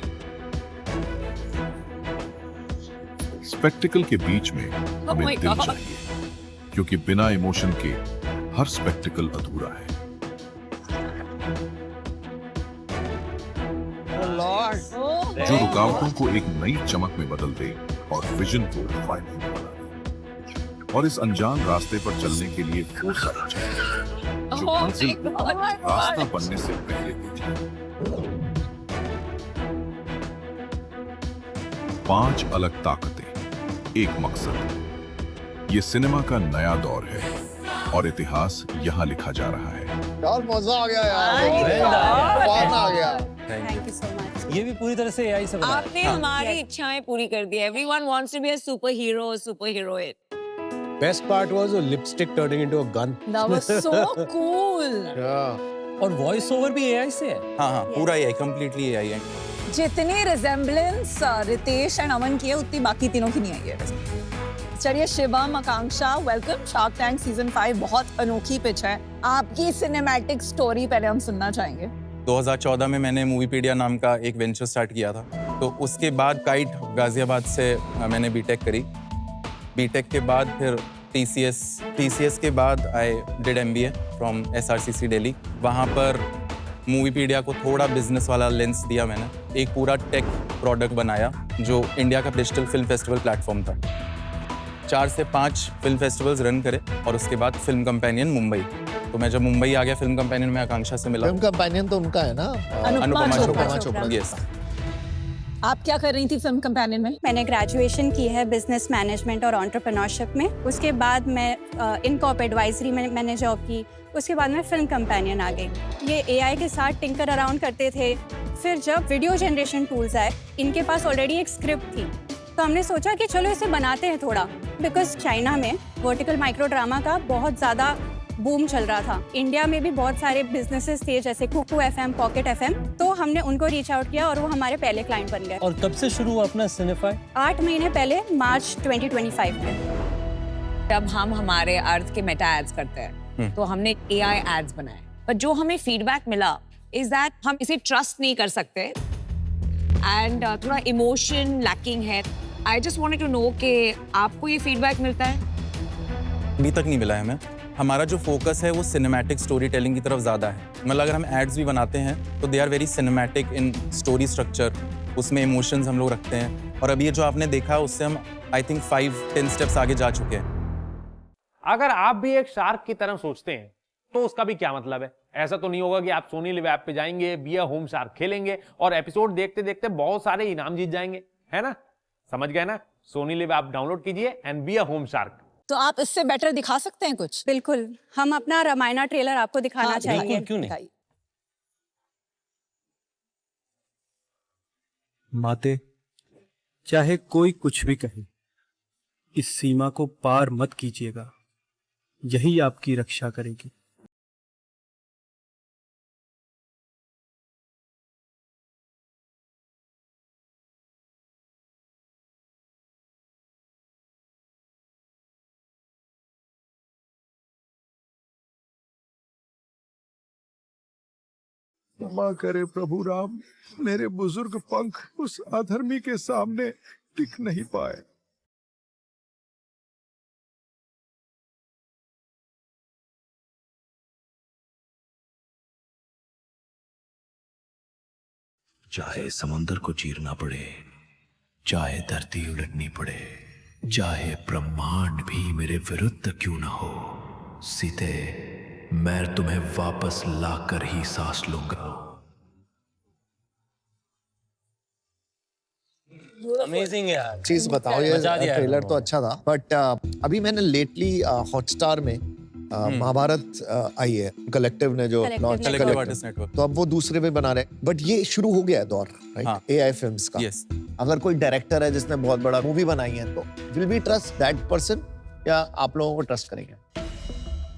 स्पेक्टिकल के बीच में हमें दिल चाहिए, क्योंकि बिना इमोशन के हर स्पेक्टिकल अधूरा है। जो रुकावटों को एक नई चमक में बदल दे और विजन को फाइनल बना दे, और इस अनजान रास्ते पर चलने के लिए फोर्स आना चाहिए, जो मंजिल रास्ता बनने से पहले भी थी। 5 अलग ताकतें, एक मकसद। ये सिनेमा का नया दौर है और इतिहास यहाँ लिखा जा रहा है। यार मजा आ गया यार, बहुत आ गया। Thank you so much. ये भी पूरी तरह से AI से बना है। आपने हमारी इच्छाएं पूरी कर दी। Everyone wants to be a superhero or superheroine. Best part was a lipstick turning into a gun. That was so cool. और वॉइस ओवर भी AI से है। हाँ, पूरा AI, कंप्लीटली AI है। जितनी रिजेम्बलेंस रितेश एंड अमन की है, उतनी बाकी तीनों की नहीं आई है। चलिए शिवम, आकांक्षा, वेलकम शार्क टैंक सीजन 5। बहुत अनोखी पिच है। आपकी सिनेमैटिक स्टोरी पहले हम सुनना चाहेंगे। 2014 में मैंने मूवीपीडिया नाम का एक वेंचर स्टार्ट किया था। तो उसके बाद काइट गाजियाबाद से मैंने बीटेक करी। बीटेक के बाद फिर TCS के बाद I did MBA from SRCC Delhi. वहाँ पर मूवीपीडिया को थोड़ा बिजनेस वाला लेंस दिया मैंने। एक पूरा टेक प्रोडक्ट बनाया जो इंडिया का डिजिटल फिल्म फेस्टिवल प्लेटफॉर्म था। 4 से 5 फिल्म फेस्टिवल्स रन करे और उसके बाद फिल्म कंपेनियन मुंबई। तो मैं जब मुंबई आ गया फिल्म कंपेनियन में आकांक्षा से मिला। फिल्म कंपेनियन तो उनका है ना, अनुपमा चोपड़ा। यस। आप क्या कर रही थी फिल्म कंपेनियन में? मैंने ग्रेजुएशन की है बिजनेस मैनेजमेंट और एंटरप्रेन्योरशिप में। उसके बाद मैं इनकॉप एडवाइजरी में मैंने जॉब की। उसके बाद मैं फिल्म कंपेनियन आ गई। ये AI के साथ टिंकर अराउंड करते थे। फिर जब वीडियो जनरेशन टूल्स आए, इनके पास ऑलरेडी एक स्क्रिप्ट थी, तो हमने सोचा कि चलो इसे बनाते हैं थोड़ा। बिकॉज चाइना में वर्टिकल माइक्रो ड्रामा का बहुत ज़्यादा बूम चल रहा था। इंडिया में भी बहुत सारे बिजनेसेस थे जैसे कुकू FM, पॉकेट FM, तो हमने उनको रीच आउट किया और वो हमारे पहले क्लाइंट बन गए। और कब से शुरू हुआ अपना सिनेफाई? 8 महीने पहले, मार्च 2025 में। जब हम हमारे अर्थ के मेटा एड्स करते हैं तो हमने AI एड्स बनाए, पर जो हमें फीडबैक मिला इज दैट हम इसे ट्रस्ट नहीं कर सकते एंड थोड़ा इमोशन लैकिंग है। I just wanted to know कि आपको ये फीडबैक मिलता है? अभी तक नहीं मिला है हमें। हमारा जो फोकस है वो सिनेमैटिक स्टोरी टेलिंग की तरफ ज़्यादा है। मतलब अगर हम एड्स भी बनाते हैं तो they are very cinematic in story structure, उसमें इमोशंस हम लोग रखते हैं। और अभी ये जो आपने देखा उससे हम आई थिंक 5-10 स्टेप्स आगे जा चुके हैं। अगर आप भी एक शार्क की तरह सोचते हैं तो उसका भी क्या मतलब है? ऐसा तो नहीं होगा कि आप सोनी लिव ऐप पे जाएंगे, बी अ होम शार्क खेलेंगे और एपिसोड देखते देखते बहुत सारे इनाम जीत जाएंगे, है ना? समझ गए ना? सोनी लिव ऐप डाउनलोड कीजिए and be a home shark. तो आप इससे बेटर दिखा सकते हैं कुछ? बिल्कुल, हम अपना रामायणा ट्रेलर आपको दिखाना चाहेंगे। बिल्कुल, क्यों नहीं? माते, चाहे कोई कुछ भी कहे, इस सीमा को पार मत कीजिएगा, यही आपकी रक्षा करेगी। क्षमा करे प्रभु राम, मेरे बुजुर्ग पंख उस अधर्मी के सामने टिक नहीं पाए। चाहे समुंदर को चीरना पड़े, चाहे धरती उलटनी पड़े, चाहे ब्रह्मांड भी मेरे विरुद्ध क्यों ना हो, सीते मैं तुम्हें वापस लाकर ही सांस लूंगा। अमेजिंग यार। चीज बताओ, ये ट्रेलर तो अच्छा था बट अभी मैंने लेटली हॉटस्टार में महाभारत आई है, कलेक्टिव ने जो लॉन्च कलेक्टिव, तो अब वो दूसरे पे बना रहे हैं। बट ये शुरू हो गया है दौर, राइट, AI फिल्म्स का। अगर कोई डायरेक्टर है जिसने बहुत बड़ा मूवी बनाई है तो will we trust that person या आप लोगों को ट्रस्ट करेंगे?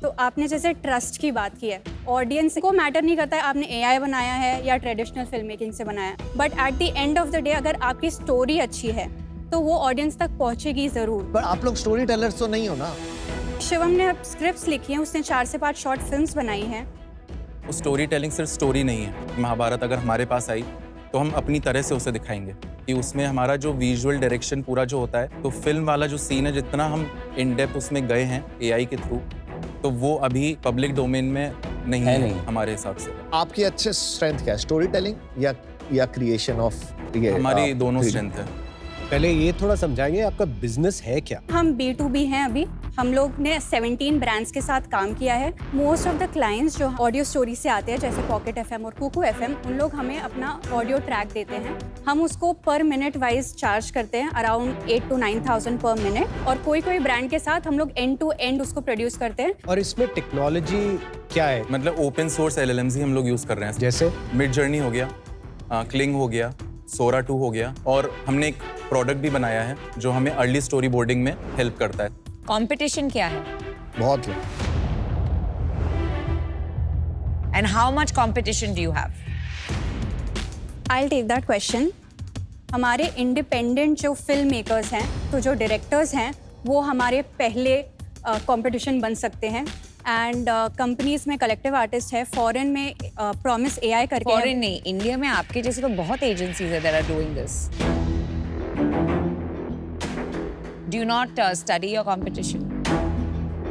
तो आपने जैसे ट्रस्ट की बात की है, ऑडियंस को मैटर नहीं करता है आपने AI बनाया है या ट्रेडिशनल फिल्म मेकिंग से बनाया है, but at the end of the day अगर आपकी स्टोरी अच्छी है तो वो ऑडियंस तक पहुंचेगी जरूर। पर आप लोग स्टोरी टेलर्स तो नहीं हो ना? शिवम ने स्क्रिप्ट्स लिखी हैं, उसने 4 से 5 शॉर्ट फिल्म्स बनाई हैं। वो स्टोरी टेलिंग सिर्फ स्टोरी नहीं है। महाभारत अगर हमारे पास आई तो हम अपनी तरह से उसे दिखाएंगे कि उसमें हमारा जो विजुअल डायरेक्शन पूरा जो होता है, तो फिल्म वाला जो सीन है जितना हम इन डेप्थ उसमें गए हैं AI के थ्रू, तो वो अभी पब्लिक डोमेन में नहीं है हमारे हिसाब से। आपकी अच्छे स्ट्रेंथ क्या है, स्टोरी टेलिंग या क्रिएशन ऑफ? हमारी दोनों स्ट्रेंथ है। पहले ये थोड़ा समझाएंगे आपका बिजनेस है क्या? हम B2B हैं अभी। हम लोग ने 17 ब्रांड्स के साथ काम किया है। मोस्ट ऑफ द क्लाइंट्स जो ऑडियो स्टोरी से आते हैं जैसे पॉकेट FM और कुकू FM, उन लोग हमें अपना ऑडियो ट्रैक देते हैं। हम उसको पर मिनट वाइज चार्ज करते हैं, अराउंड 8 to 9,000 पर मिनट। और कोई ब्रांड के साथ हम लोग एंड टू एंड उसको प्रोड्यूस करते हैं। और इसमें टेक्नोलॉजी क्या है? मतलब ओपन सोर्स LLMs ही हम लोग यूज कर रहे हैं। जैसे मिड जर्नी हो गया, क्लिंग हो गया, सोरा 2 हो गया, और हमने एक प्रोडक्ट भी बनाया है जो हमें अर्ली स्टोरी बोर्डिंग में हेल्प करता है। कंपटीशन क्या है? बहुत है। And how much competition do you have? I will take that question. हमारे इंडिपेंडेंट जो फिल्म मेकर्स हैं, तो जो डायरेक्टर्स हैं, वो हमारे पहले कंपटीशन बन सकते हैं। एंड कंपनीज में कलेक्टिव आर्टिस्ट है, फॉरेन में प्रॉमिस AI करके। फॉरेन नहीं, इंडिया में आपके जैसे तो बहुत एजेंसीज है that are doing this. Do you not study your competition?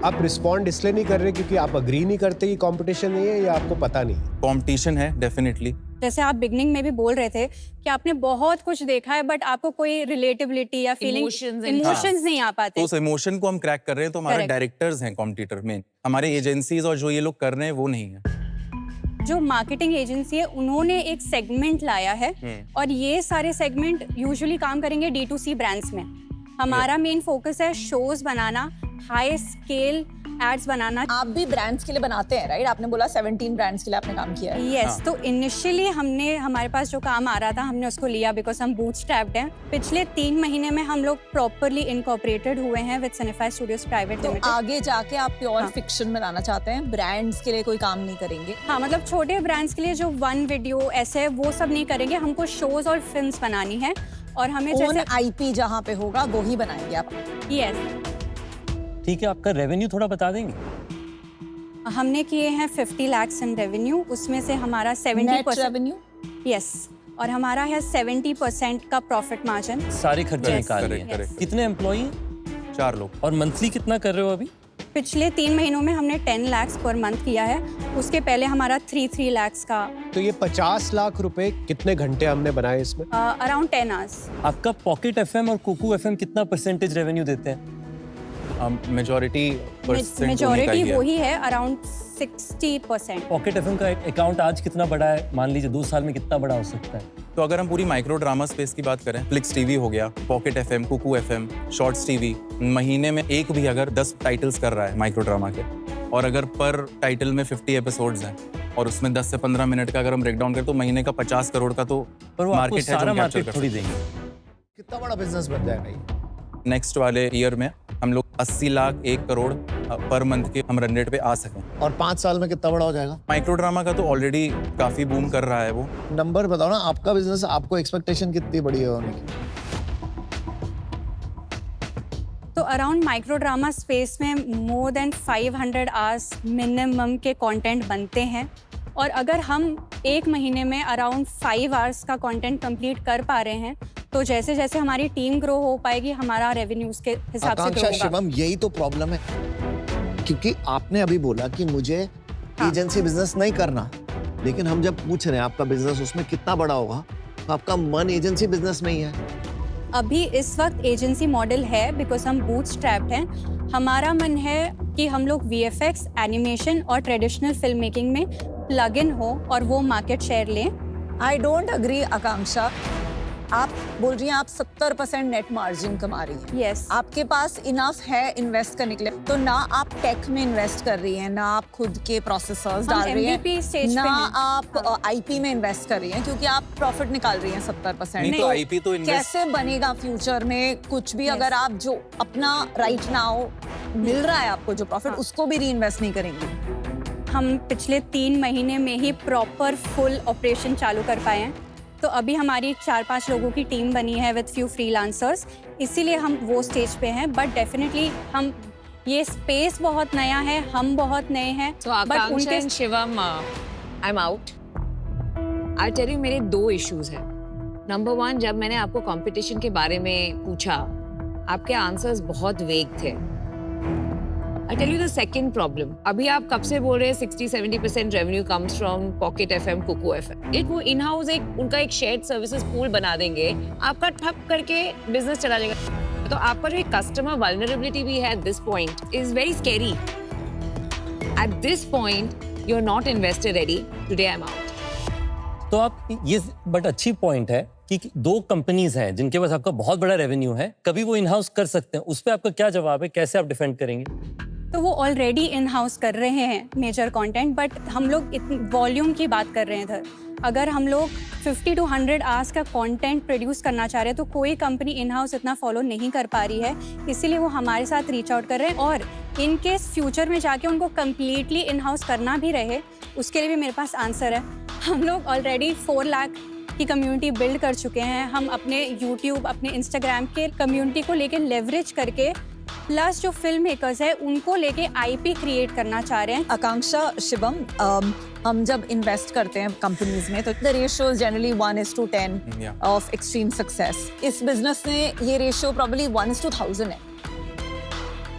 आप रिस्पॉन्ड इसलिए नहीं कर रहे क्योंकि आप अग्री नहीं करते कि कंपटीशन नहीं है, या आपको पता नहीं? कंपटीशन है डेफिनेटली। जैसे आप बिगनिंग में भी बोल रहे थे कि आपने बहुत कुछ देखा है बट आपको कोई रिलेटेबिलिटी या फीलिंग इमोशंस नहीं आ पाते। तो उस इमोशन को हम क्रैक कर रहे हैं, तो हमारे डायरेक्टर्स हैं कॉम्पिटिटर में, हमारे एजेंसीज और जो ये लोग कर रहे हैं वो नहीं है। जो मार्केटिंग एजेंसी है उन्होंने एक सेगमेंट लाया है और ये सारे सेगमेंट यूजुअली काम करेंगे D2C ब्रांड्स में। हमारा मेन फोकस है शोज बनाना, हाई स्केल एड्स बनाना। आप भी ब्रांड्स के लिए बनाते हैं, राइट? आपने बोला 17 ब्रांड्स के लिए आपने काम किया है। यस, तो इनिशियली हमने हमारे पास जो काम आ रहा था हमने उसको लिया बिकॉज हम बूटस्ट्रैप्ड हैं। पिछले 3 महीने में हम लोग प्रॉपरली इनकॉर्पोरेटेड हुए हैं विद सिनेफाई स्टूडियोज प्राइवेट तो लिमिटेड। आगे जाके आप प्योर हाँ। फिक्शन बनाना चाहते हैं, ब्रांड्स के लिए कोई काम नहीं करेंगे? हाँ, मतलब छोटे ब्रांड्स के लिए जो 1 वीडियो ऐसे वो सब नहीं करेंगे, हमको शोज और फिल्म्स बनानी है और हमें ओन जैसे आईपी जहाँ पे होगा वो ही बनाएंगे आप? यस, ठीक है, आपका रेवेन्यू थोड़ा बता देंगे? हमने किए हैं 50 lakhs इन रेवेन्यू, उसमें से हमारा नेट 70% रेवेन्यू? यस, और हमारा है 70% का प्रॉफिट मार्जिन। सारे खर्चे Yes, निकाल correct, लिए। correct. कितने एम्प्लॉई? 4 लोग। और मंथली कितना कर रहे हो अभी? पिछले 3 महीनों में हमने 10 lakhs पर मंथ किया है, उसके पहले हमारा 3 lakhs का तो ये 50 लाख रुपए कितने घंटे हमने बनाए इसमें? Around 10 hours। आपका पॉकेट एफएम और कुकू एफएम कितना परसेंटेज रेवेन्यू देते हैं? मेजॉरिटी मेजॉरिटी वही है, अराउंड 60%। पॉकेट एफएम का अकाउंट आज कितना बड़ा है? मान लीजिए 2 साल में कितना बड़ा हो सकता है? तो अगर हम पूरी माइक्रो ड्रामा स्पेस की बात करें, फ्लिक्स टीवी हो गया, Pocket FM, Kuku FM, Shorts TV, महीने में एक भी अगर 10 टाइटल्स कर रहा है माइक्रो ड्रामा के, और अगर पर टाइटल में 50 एपिसोड्स हैं और उसमें 10 से 15 मिनट का अगर हम ब्रेकडाउन करें तो महीने का 50 करोड़ का तो पर वो आपको मार्केट है जो सारा हम कैप्चर मार्केट कर थोड़ी सकते देंगे। कितना बड़ा बिजनेस बन जाएगा ये? हैं। नेक्स्ट वाले ईयर में हम लोग 80 लाख 1 करोड़ पर मंथ के हम रन रेट पे आ सकें। और 5 साल में कितना बड़ा हो जाएगा? माइक्रो ड्रामा का तो ऑलरेडी काफी बूम कर रहा है वो। नंबर बताओ ना, आपका बिजनेस, आपको एक्सपेक्टेशन कितनी बड़ी है होने की? तो अराउंड माइक्रो ड्रामा स्पेस में मोर देन 500 आवर्स मिनिमम के कंटेंट बनते हैं, और अगर हम 1 महीने में अराउंड 5 आवर्स का कंटेंट कंप्लीट कर पा रहे हैं तो जैसे जैसे हमारी टीम ग्रो हो पाएगी हमारा रेवेन्यूज के हिसाब से ग्रो आकांक्षा, होगा। शिवम, यही तो प्रॉब्लम है, क्योंकि आपने अभी बोला कि मुझे एजेंसी बिजनेस नहीं करना, लेकिन हम जब पूछ रहे हैं आपका बिजनेस उसमें कितना बड़ा होगा, तो आपका मन एजेंसी बिजनेस में ही है। अभी इस वक्त एजेंसी मॉडल है बिकॉज हम बूटस्ट्रैप्ड हैं। हमारा मन है कि हम लोग VFX, एनिमेशन और ट्रेडिशनल फिल्म मेकिंग में प्लग इन हो और वो मार्केट शेयर लें। आई डोंट अग्री आकांक्षा। आप बोल रही हैं आप 70% नेट मार्जिन कमा रही हैं। यस, आपके पास इनफ है इन्वेस्ट करने के लिए, तो ना आप टेक में इन्वेस्ट कर रही हैं, ना आप खुद के प्रोसेसर्स हम डाल रही MVP हैं, स्टेज ना पे हैं। आप आईपी में इन्वेस्ट कर रही हैं, क्योंकि आप प्रॉफिट निकाल रही हैं 70%। नहीं तो IP तो invest- कैसे बनेगा फ्यूचर में कुछ भी अगर आप जो अपना राइट नाउ मिल रहा है आपको जो प्रॉफिट, उसको भी री इन्वेस्ट नहीं करेंगी? हम पिछले 3 महीने में ही प्रॉपर फुल ऑपरेशन चालू कर पाए हैं। तो अभी हमारी 4-5 लोगों की टीम बनी है विद फ्यू फ्रीलांसर्स, इसीलिए हम वो स्टेज पे हैं। बट डेफिनेटली हम, ये स्पेस बहुत नया है, हम बहुत नए हैं। So Akanksha and Shivam, I'm out. I'll tell you, मेरे 2 इश्यूज हैं। नंबर 1, जब मैंने आपको कंपटीशन के बारे में पूछा, आपके आंसर्स बहुत वेग थे। I'll tell you the second problem. अभी आप कब से बोल रहे हैं 60-70% revenue comes from Pocket FM, Kuku FM. एक वो इन हाउस उनका एक शेयर्ड सर्विसेज पूल बना देंगे, आपका ठप करके बिजनेस चला जाएगा। तो आपका जो एक कस्टमर वल्नरेबिलिटी भी है at this point is very scary. At this point, you're not investor ready. Today I'm out. तो आप ये बट अच्छी पॉइंट है कि 2 कंपनीज हैं जिनके पास आपका बहुत बड़ा रेवेन्यू है, कभी वो इन हाउस कर सकते हैं। उस पर आपका क्या जवाब है, कैसे आप डिफेंड करेंगे? तो वो ऑलरेडी इन हाउस कर रहे हैं मेजर कंटेंट, बट हम लोग इतनी वॉल्यूम की बात कर रहे हैं इधर। अगर हम लोग 50 to 100 आवर्स का कंटेंट प्रोड्यूस करना चाह रहे हैं तो कोई कंपनी इन हाउस इतना फॉलो नहीं कर पा रही है, इसीलिए वो हमारे साथ रीच आउट कर रहे हैं। और इन केस फ्यूचर में जाके उनको कम्प्लीटली इन हाउस करना भी रहे, उसके लिए भी मेरे पास आंसर है। हम लोग ऑलरेडी 4 लाख की कम्युनिटी बिल्ड कर चुके हैं। हम अपने YouTube, अपने Instagram के कम्युनिटी को लेके लेवरेज करके, प्लस जो फिल्म मेकर्स है उनको लेके IP क्रिएट करना चाह रहे हैं। आकांक्षा, शिवम, हम जब इन्वेस्ट करते हैं कंपनीज में तो the ratio is generally 1:10 Yeah. Of extreme success. इस बिजनेस में ये रेशियो प्रॉब्ली 1:1000 है।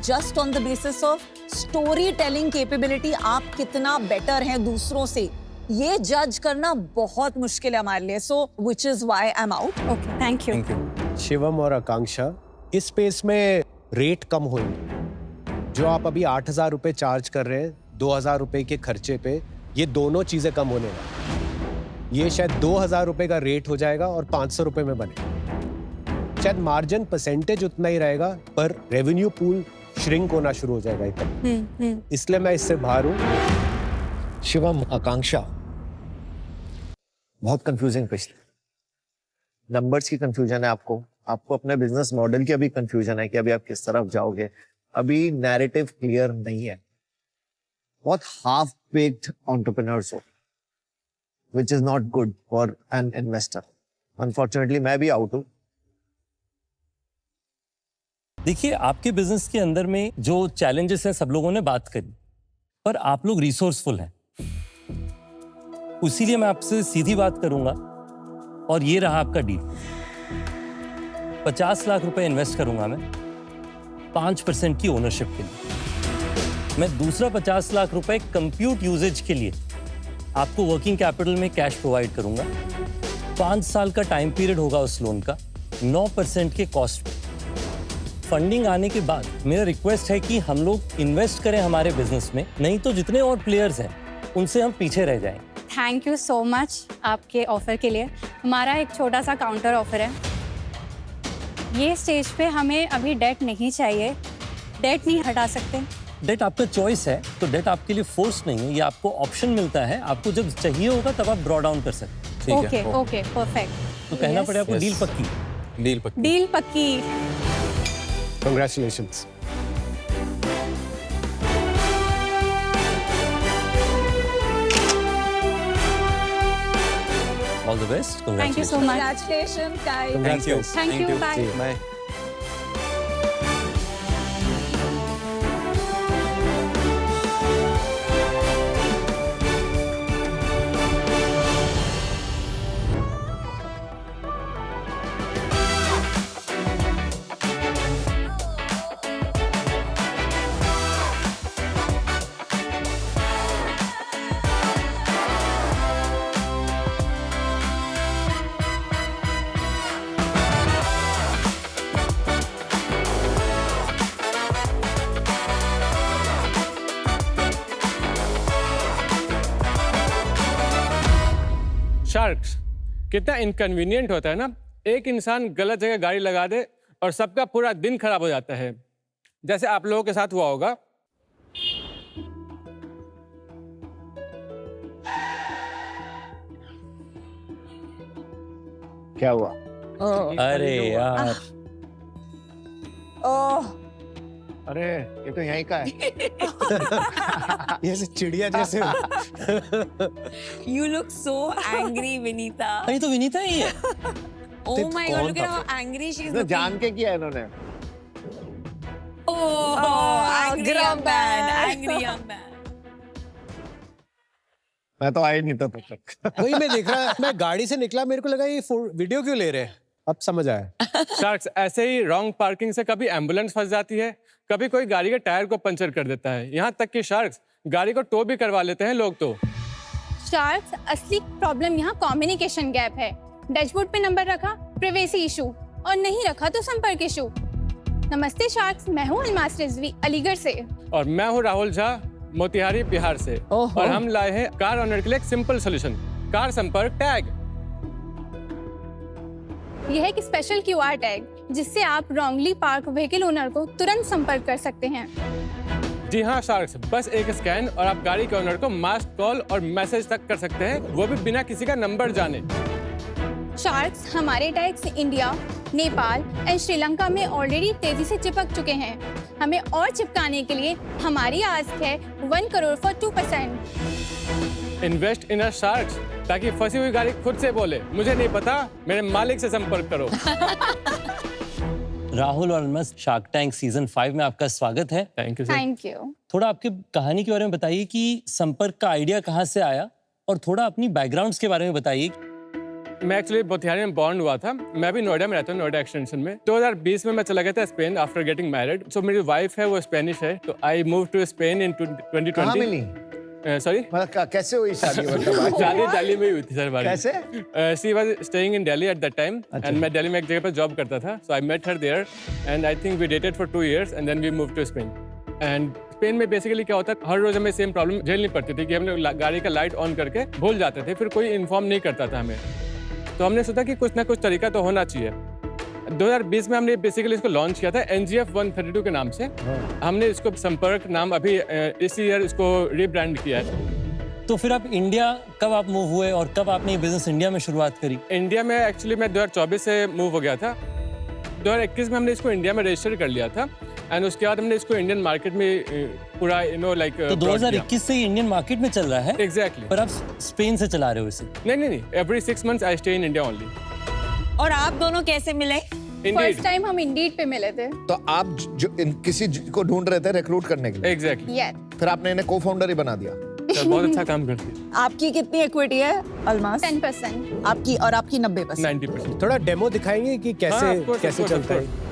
Just on the basis of story telling capability आप कितना बेटर हैं दूसरों से, ये जज करना बहुत मुश्किल है हमारे लिए। So which is why I am out. Okay, thank you. Shivam और आकांक्षा, इस स्पेस में रेट कम होंगे। जो आप अभी 8,000 रुपए चार्ज कर रहे हैं 2,000 रुपए के खर्चे पे, ये दोनों चीजें कम होने वाली। ये शायद 2,000 रुपए का रेट हो जाएगा और 500 रुपए में बने। शायद मार्जिन परसेंटेज उतना ही रहेगा, पर रेवेन्यू पूल श्रिंक होना शुरू हो जाएगा एकदम। इसलिए मैं इससे बाहर हूँ। शिवम, आकांक्षा, बहुत कंफ्यूजिंग पिछले नंबर्स की कंफ्यूजन है आपको अपने बिजनेस मॉडल की अभी कंफ्यूजन है कि अभी आप किस तरफ जाओगे। अभी नैरेटिव क्लियर नहीं है, बहुत हाफ बेक्ड एंटरप्रेन्योर्स हो, which is not good for an investor. Unfortunately, मैं भी आउट हूँ। देखिए, आपके बिजनेस के अंदर में जो चैलेंजेस हैं सब लोगों ने बात करी, पर आप लोग रिसोर्सफुल हैं, इसीलिए मैं आपसे सीधी बात करूंगा और ये रहा आपका डील। 50 लाख रुपए इन्वेस्ट करूंगा मैं 5% की ओनरशिप के लिए। मैं दूसरा 50 लाख रुपए कंप्यूट यूजेज के लिए आपको वर्किंग कैपिटल में कैश प्रोवाइड करूंगा। 5 साल का टाइम पीरियड होगा उस लोन का, 9% के कॉस्ट पे। फंडिंग आने के बाद मेरा रिक्वेस्ट है कि हम लोग इन्वेस्ट करें हमारे बिजनेस में, नहीं तो जितने और प्लेयर्स हैं उनसे हम पीछे रह जाएं। थैंक यू सो मच आपके ऑफर के लिए। हमारा एक छोटा सा काउंटर ऑफर है। ये स्टेज पे हमें अभी डेट नहीं चाहिए, डेट नहीं हटा सकते। डेट आपका चॉइस है, तो डेट आपके लिए फोर्स नहीं है, ये आपको ऑप्शन मिलता है। आपको जब चाहिए होगा तब आप ड्रॉ डाउन कर सकते हैं। Okay okay perfect. तो कहना पड़ेगा आपको डील पक्की। डील पक्की। डील पक्की। Congratulations. All the best. Thank you so much. Congratulations, guys. Thank you. Thank you. Bye. Bye. Sharks, कितना इनकन्वीनियंट होता है ना, एक इंसान गलत जगह गाड़ी लगा दे और सबका पूरा दिन खराब हो जाता है, जैसे आप लोगों के साथ हुआ होगा। क्या हुआ? अरे यार, ओह, अरे ये तो यहीं का है। ये से चिड़िया जैसे। You look so angry, Vinita. ये तो विनीता ही है। Oh my God, look at how angry she is तो looking. जान के किया इन्होंने। Oh, angry young man, angry young man. मैं तो आई नहीं था तब तक। वही मैं देख रहा, मैं गाड़ी से निकला, मेरे को लगा ये वीडियो क्यों ले रहे हैं, अब समझ आया। शार्क्स, ऐसे ही रॉन्ग पार्किंग से कभी एम्बुलेंस फंस जाती है, कभी कोई गाड़ी के टायर को पंचर कर देता है, यहाँ तक कि शार्क्स गाड़ी को टो भी करवा लेते हैं लोग। तो शार्क्स, असली प्रॉब्लम यहाँ कम्युनिकेशन गैप है। डैशबोर्ड पे नंबर रखा प्राइवेसी इशू, और नहीं रखा तो संपर्क इशू। नमस्ते शार्क्स, मैं हूँ अलमास रिजवी अलीगढ़ से। और मैं हूँ राहुल झा मोतिहारी बिहार से। और हम लाए हैं कार ओनर के लिए एक सिंपल सोल्यूशन, कार संपर्क टैग। यह एक स्पेशल क्यूआर टैग जिससे आप रॉन्गली पार्क व्हीकल ओनर को तुरंत संपर्क कर सकते हैं। जी हाँ शार्क्स, बस एक स्कैन और आप गाड़ी के ओनर को मास कॉल और मैसेज तक कर सकते हैं, वो भी बिना किसी का नंबर जाने। शार्क्स, हमारे tags India, Nepal and Sri Lanka में ऑलरेडी तेजी से चिपक चुके हैं। हमें और चिपकाने के लिए हमारी आस्क है 1 crore for 2%। Invest in a sharks, ताकि फंसी हुई गाड़ी खुद से बोले मुझे नहीं पता, मेरे मालिक से संपर्क करो। राहुल और अलमस, शार्क टैंक सीजन 5 में आपका स्वागत है। Thank you sir. Thank you. थोड़ा आपकी कहानी के बारे में बताइए कि संपर्क का आइडिया कहाँ से आया, और थोड़ा अपनी बैकग्राउंड्स के बारे में बताइए। मैं एक्चुअली मोतिहारी में बॉर्न हुआ था, मैं भी नोएडा में रहता हूँ, नोएडा एक्सटेंशन में। 2020 में मैं चला गया था स्पेन आफ्टर गेटिंग मैरिड। सो मेरी वाइफ है वो स्पेनिश है, तो आई मूव टू स्पेन इन 2020। कहाँ मिली? सॉरी, कैसे हुई शादी? शादी दिल्ली में ही हुई थी सर हमारी। कैसे? She was staying in Delhi at that time, and मैं दिल्ली में एक जगह पर जॉब करता था। So I met her there and I think we dated for 2 years and then we move to Spain. And Spain में बेसिकली क्या होता है, हर रोज हमें सेम प्रॉब्लम झेलनी पड़ती थी कि हम लोग गाड़ी का लाइट ऑन करके भूल जाते थे, फिर कोई इन्फॉर्म नहीं करता था हमें। तो हमने सोचा कि कुछ ना कुछ तरीका तो होना चाहिए। 2020 में हमने बेसिकली इसको लॉन्च किया था NGF 132 के नाम से। हमने इसको संपर्क नाम अभी इस ईयर इसको रीब्रांड किया है। तो फिर आप इंडिया कब आप मूव हुए और कब आपने ये बिजनेस इंडिया में शुरुआत करी? इंडिया में एक्चुअली मैं 2024 से मूव हो गया था। 2021 में हमने इसको इंडिया में रजिस्टर कर लिया था एंड उसके बाद हमने इसको इंडियन मार्केट में पूरा लाइक तो 2021 से इंडियन मार्केट में चल रहा है? एग्जैक्टली। पर आप स्पेन से चला रहे हो इसे? नहीं, every 6 months I stay in India only. और आप दोनों कैसे मिले? फर्स्ट टाइम हम इंडीड पे मिले थे। तो आप किसी को ढूंढ रहे थे रिक्रूट करने के लिए? एग्जैक्टली। फिर आपने इन्हें को-फाउंडर ही बना दिया। बहुत अच्छा काम करती है। आपकी कितनी इक्विटी है अल्मास? 10%। आपकी और आपकी 90%। 90%। थोड़ा डेमो दिखाएंगे कि कैसे चलता है?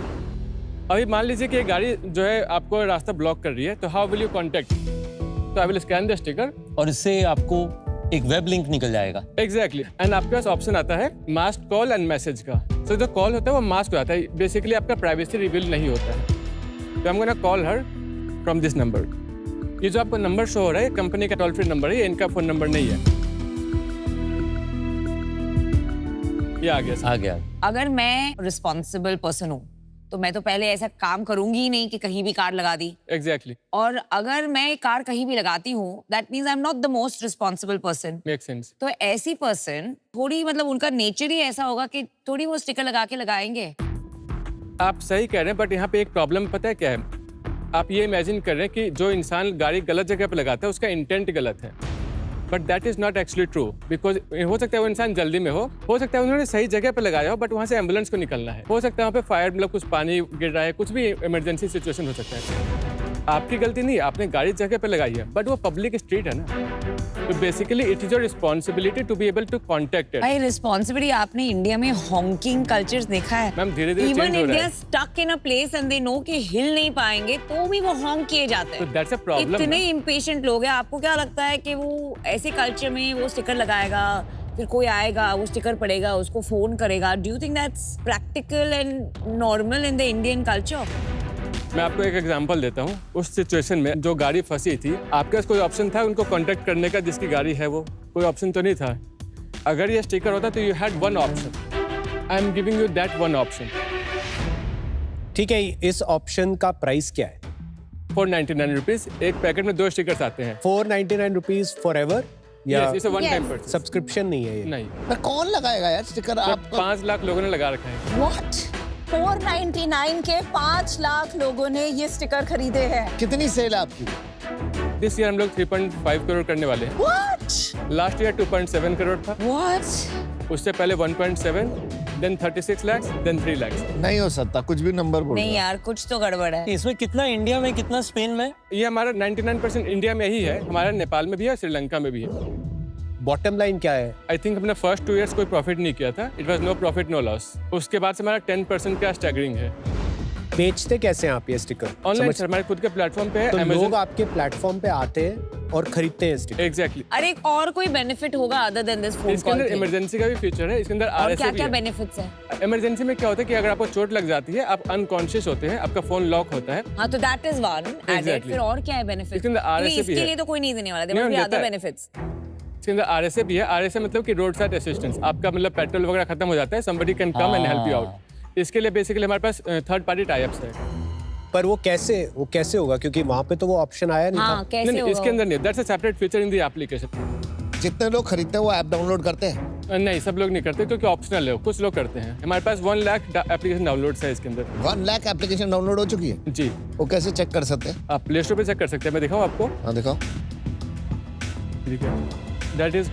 अभी मान लीजिए कि गाड़ी जो है आपको रास्ता ब्लॉक कर रही है, तो हाउ विल यू कॉन्टेक्ट? तो I will scan the sticker और इससे आपको एक वेब लिंक निकल जाएगा। एग्जैक्टली एंड आपके पास ऑप्शन आता है मास्क कॉल एंड मैसेज का। तो जो कॉल होता है वो मास्क हो जाता है, बेसिकली आपका प्राइवेसी रिवील नहीं होता है। तो I am gonna call her from this number. ये जो आपको नंबर शो हो रहा है कंपनी का टोल फ्री नंबर है, इनका फोन नंबर नहीं है। ये आ गया। अगर मैं रिस्पॉन्सिबल पर्सन हूँ तो मैं तो पहले ऐसा काम करूंगी ही नहीं कि कहीं भी कार लगा दी। एग्जैक्टली। और अगर मैं कार कहीं भी लगाती हूँ that means I am not the most responsible person. Make sense. तो ऐसी पर्सन थोड़ी मतलब उनका नेचर ही ऐसा होगा कि थोड़ी वो स्टिकर लगा के लगाएंगे। आप सही कह रहे हैं, बट यहाँ पे एक प्रॉब्लम पता है क्या है? आप ये इमेजिन कर रहे हैं कि जो इंसान गाड़ी गलत जगह पे लगाता है उसका इंटेंट गलत है, but that is not actually true. Because हो सकता है वो इंसान जल्दी में हो सकता है उन्होंने सही जगह पे लगाया हो, बट वहाँ से एम्बुलेंस को निकलना है, हो सकता है वहाँ पे फायर मतलब कुछ पानी गिर रहा है, कुछ भी इमरजेंसी सिचुएशन हो सकता है। आपकी गलती नहीं, आपने गाड़ी जगह पे लगाई है, बट वो पब्लिक स्ट्रीट है ना। तो basically it is your responsibility to be able to contact it. भाई रिस्पॉन्सिबिलिटी, आपने इंडिया में हॉकिंग कल्चर्स देखा है? मैम धीरे-धीरे इवन चेंज हो रहा इंडिया है। Stuck in a place and they know कि हिल नहीं पाएंगे तो भी वो हॉन्क किए जाते तो हैं। That's a problem. इतने इम्पेशेंट लोग हैं। आपको क्या लगता है कि वो ऐसे कल्चर में वो स्टिकर लगाएगा, फिर कोई आएगा वो स्टिकर पड़ेगा, उसको फोन करेगा? Do you think that's practical and normal in the Indian culture? मैं आपको एक एग्जांपल देता हूँ। उस सिचुएशन में जो गाड़ी फंसी थी, आपके पास कोई ऑप्शन था उनको कांटेक्ट करने का जिसकी गाड़ी है वो? कोई ऑप्शन तो नहीं था। अगर ये स्टिकर होता तो you had one option. I am giving you that one option. ठीक है, इस ऑप्शन का प्राइस क्या है? 499 रुपीज। एक पैकेट में 2 स्टिकर्स आते हैं। 499 रुपीज फॉर एवर या Yes, it's a one time purchase। Subscription नहीं है ये? नहीं। पर कौन लगाएगा यार स्टिकर? आप 5 लाख लोगों ने लगा रखा है। What? 499 के 5 लाख लोगों ने ये स्टिकर खरीदे हैं। कितनी सेल है आपकी? दिस ईयर हम लोग 3.5 करोड़ करने वाले हैं। What? लास्ट ईयर 2.7 करोड़ था। What? उससे पहले 1.7, देन 36 लाख, देन 3 लाख। नहीं हो सकता, कुछ भी नंबर बोलो। नहीं यार, कुछ तो गड़बड़ है। इसमें कितना इंडिया में, कितना स्पेन में? ये हमारा 99% इंडिया में ही है, हमारा नेपाल में भी है, श्रीलंका में भी है। बॉटम लाइन क्या है? आई थिंक हमने फर्स्ट 2 years कोई प्रॉफिट नहीं किया था। It was no profit no loss. उसके बाद से हमारा 10% का स्टैगरिंग है। बेचते कैसे हैं आप ये स्टिकर? ऑनलाइन सर, हमारे खुद के प्लेटफॉर्म पे है। तो Amazon- लोग आपके प्लेटफॉर्म पे आते हैं और खरीदते हैं स्टिकर? एग्जैक्टली। अरे और कोई बेनिफिट होगा अदर देन दिस फोन इसके कॉल? अंदर इमरजेंसी का भी फीचर है, इसके अंदर और RSA क्या भी क्या है। बेनिफिट्स हैं? इमरजेंसी में क्या होता है कि अगर आपको चोट लग जाती है, आप अनकॉन्शियस होते हैं, आपका फोन लॉक होता है। हाँ, तो that is one added. Exactly। फिर और क्या है बेनिफिट? इसके अंदर RSA भी इसके है। लिए तो कोई नहीं देने वाला। नहीं, देयर मस्ट बी देता अदर है। बेनिफिट्स। इसके अंदर RSA भी है। RSA मतलब कि रोड साइड असिस्टेंस। आपका मतलब पेट्रोल वगैरह खत्म हो जाता है, somebody can come and help you out। इसके लिए बेसिकली हमारे पास थर्ड पार्टी टाई अप्स है। पर वो कैसे होगा? क्योंकि वहाँ पे तो वो ऑप्शन आया नहीं हाँ, था। कैसे नहीं, होगा? इसके अंदर नहीं। That's a separate feature in the application. जितने लोग खरीदते हैं वो ऐप डाउनलोड करते हैं? नहीं, सब लोग नहीं करते क्योंकि ऑप्शनल है। कुछ लोग करते हैं। हमारे पास 1 लाख एप्लीकेशन डाउनलोड्स है इसके अंदर। 1 लाख एप्लीकेशन डाउनलोड हो चुकी है? जी। वो कैसे चेक कर सकते हैं? आप प्ले स्टोर पे चेक कर सकते हैं। मैं दिखाऊं आपको? हाँ दिखाओ। That is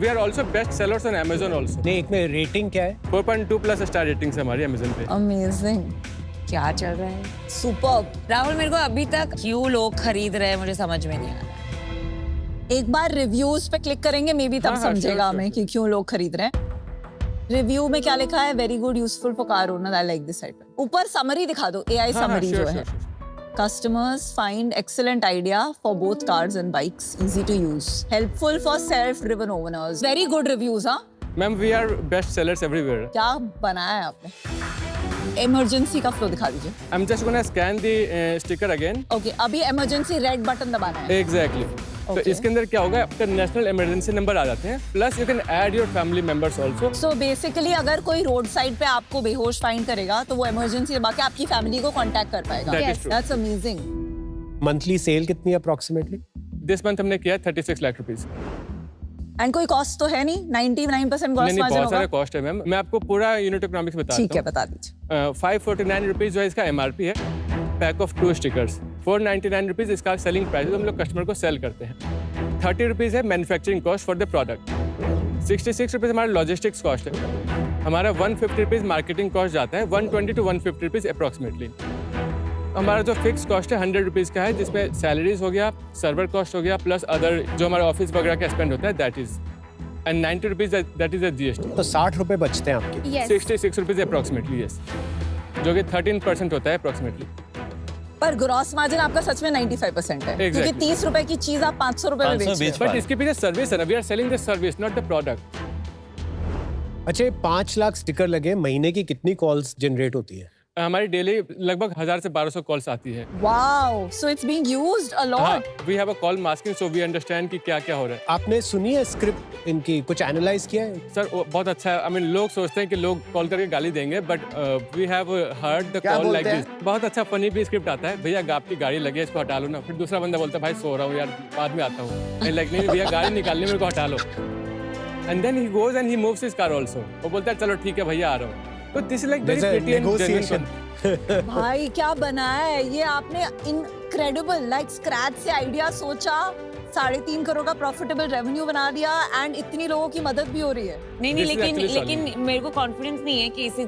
we are also best sellers on Amazon also. नहीं, एक में रेटिंग क्या है? 4.2 प्लस स्टार रेटिंग्स है हमारी Amazon पे। Amazing. क्या चल रहा है? Superb. राहुल, मेरे को अभी तक क्यों लोग खरीद रहे हैं मुझे समझ में नहीं आ रहा। एक बार रिव्यूज पे क्लिक करेंगे, मे बी तब हाँ, समझेगा sure, हमें कि क्यों लोग खरीद रहे हैं। रिव्यू में क्या लिखा है? Very good, useful for car owner. I like this site. ऊपर समरी दिखा दो, AI समरी जो है। Customers find excellent idea for both cars and bikes, easy to use, helpful for self-driven owners. Very good reviews, हाँ? Ma'am we are best sellers everywhere. क्या बनाया है आपने? इमरजेंसी का फ्लो दिखा दीजिए। I am just gonna scan the sticker again. Okay, अभी emergency red button दबाना है। एग्जैक्टली। तो Okay. इसके अंदर क्या होगा, आपका नेशनल इमरजेंसी नंबर आ जाते हैं, plus you can add your family members also. So basically अगर कोई रोड साइड पे आपको बेहोश फाइंड करेगा तो वो इमरजेंसी दबा के आपकी फैमिली को कांटेक्ट कर पाएगा। That is true. That's amazing. Monthly cell कितनी अप्रोक्सीमेटली? दिस मंथ हमने किया 36 लाख रुपीस। एंड कोई कॉस्ट तो है नहीं, 99% ग्रॉस नहीं, मार्जिन बहुत होगा। सारे कॉस्ट है मैम, मैं आपको पूरा यूनिट इकोनॉमिक्स बता ठीक है, देता बता दीजिए। हूँ। 549 रुपीज जो है इसका MRP है, पैक ऑफ 2 स्टिकर्स। 499 रुपीज इसका सेलिंग प्राइस, हम लोग कस्टमर को सेल करते हैं। 30 रुपीज है manufacturing cost for the product. 66 rupees हमारा लॉजिस्टिक्स कॉस्ट है। हमारा 150 रुपीज मार्केटिंग कॉस्ट जाता है, 120 to 150 रुपीज अप्रॉक्सीमेटली। हमारा जो फिक्स कॉस्ट है 100 रुपीज का है, जिसमें सैलरीज हो गया, सर्वर कॉस्ट हो गया, प्लस अदर जो हमारा ऑफिस वगैरह का स्पेंड होता है, that is and 90 rupees that is GST। तो 60 रुपए बचते हैं आपके। Yes. 66 रुपीज अप्रॉक्सीमेटली, यस, जो कि 13% होता है अप्रॉक्सीमेटली। पर ग्रॉस मार्जिन आपका सच में 95% है, क्योंकि Exactly. 30 रुपए की चीज आप 500 रुपए में बेच रहे हो। बट इसके पीछे सर्विस है ना, we are selling the service not the product. अच्छा, ये 5 लाख स्टिकर लगे, महीने की कितनी कॉल्स जनरेट होती है? हमारी डेली लगभग 1000 से 1200 कॉल्स आती है। Wow, so it's being used a lot. We have a call masking, so we understand कि क्या क्या हो रहा है। आपने सुनी है स्क्रिप्ट इनकी, कुछ एनालाइज किया है? सर बहुत अच्छा है। आई मीन लोग सोचते हैं कि लोग कॉल करके गाली देंगे, but we have heard the क्या कॉल लाइक बोलते दिस। बहुत अच्छा फनी भी स्क्रिप्ट आता है, भैया आपकी गाड़ी लगी है, इसको हटा लो ना। फिर दूसरा बंदा बोलता है भाई सो रहा हूँ यार, बाद में आता हूँ। लाइक नहीं भैया गाड़ी निकालनी, मेरे को हटा लो। And then he goes and he moves his car also. वो बोलता है चलो ठीक है भैया आ रहा हूँ। तो this is like very pretty and genuine. भाई क्या बनाया है ये आपने, इनक्रेडिबल। लाइक स्क्रैच से आइडिया सोचा, 3.5 करोड़ का प्रॉफिटेबल रेवेन्यू बना दिया, एंड इतनी लोगों की मदद भी हो रही है। नहीं This is actually लेकिन मेरे को कॉन्फिडेंस नहीं है कि इसे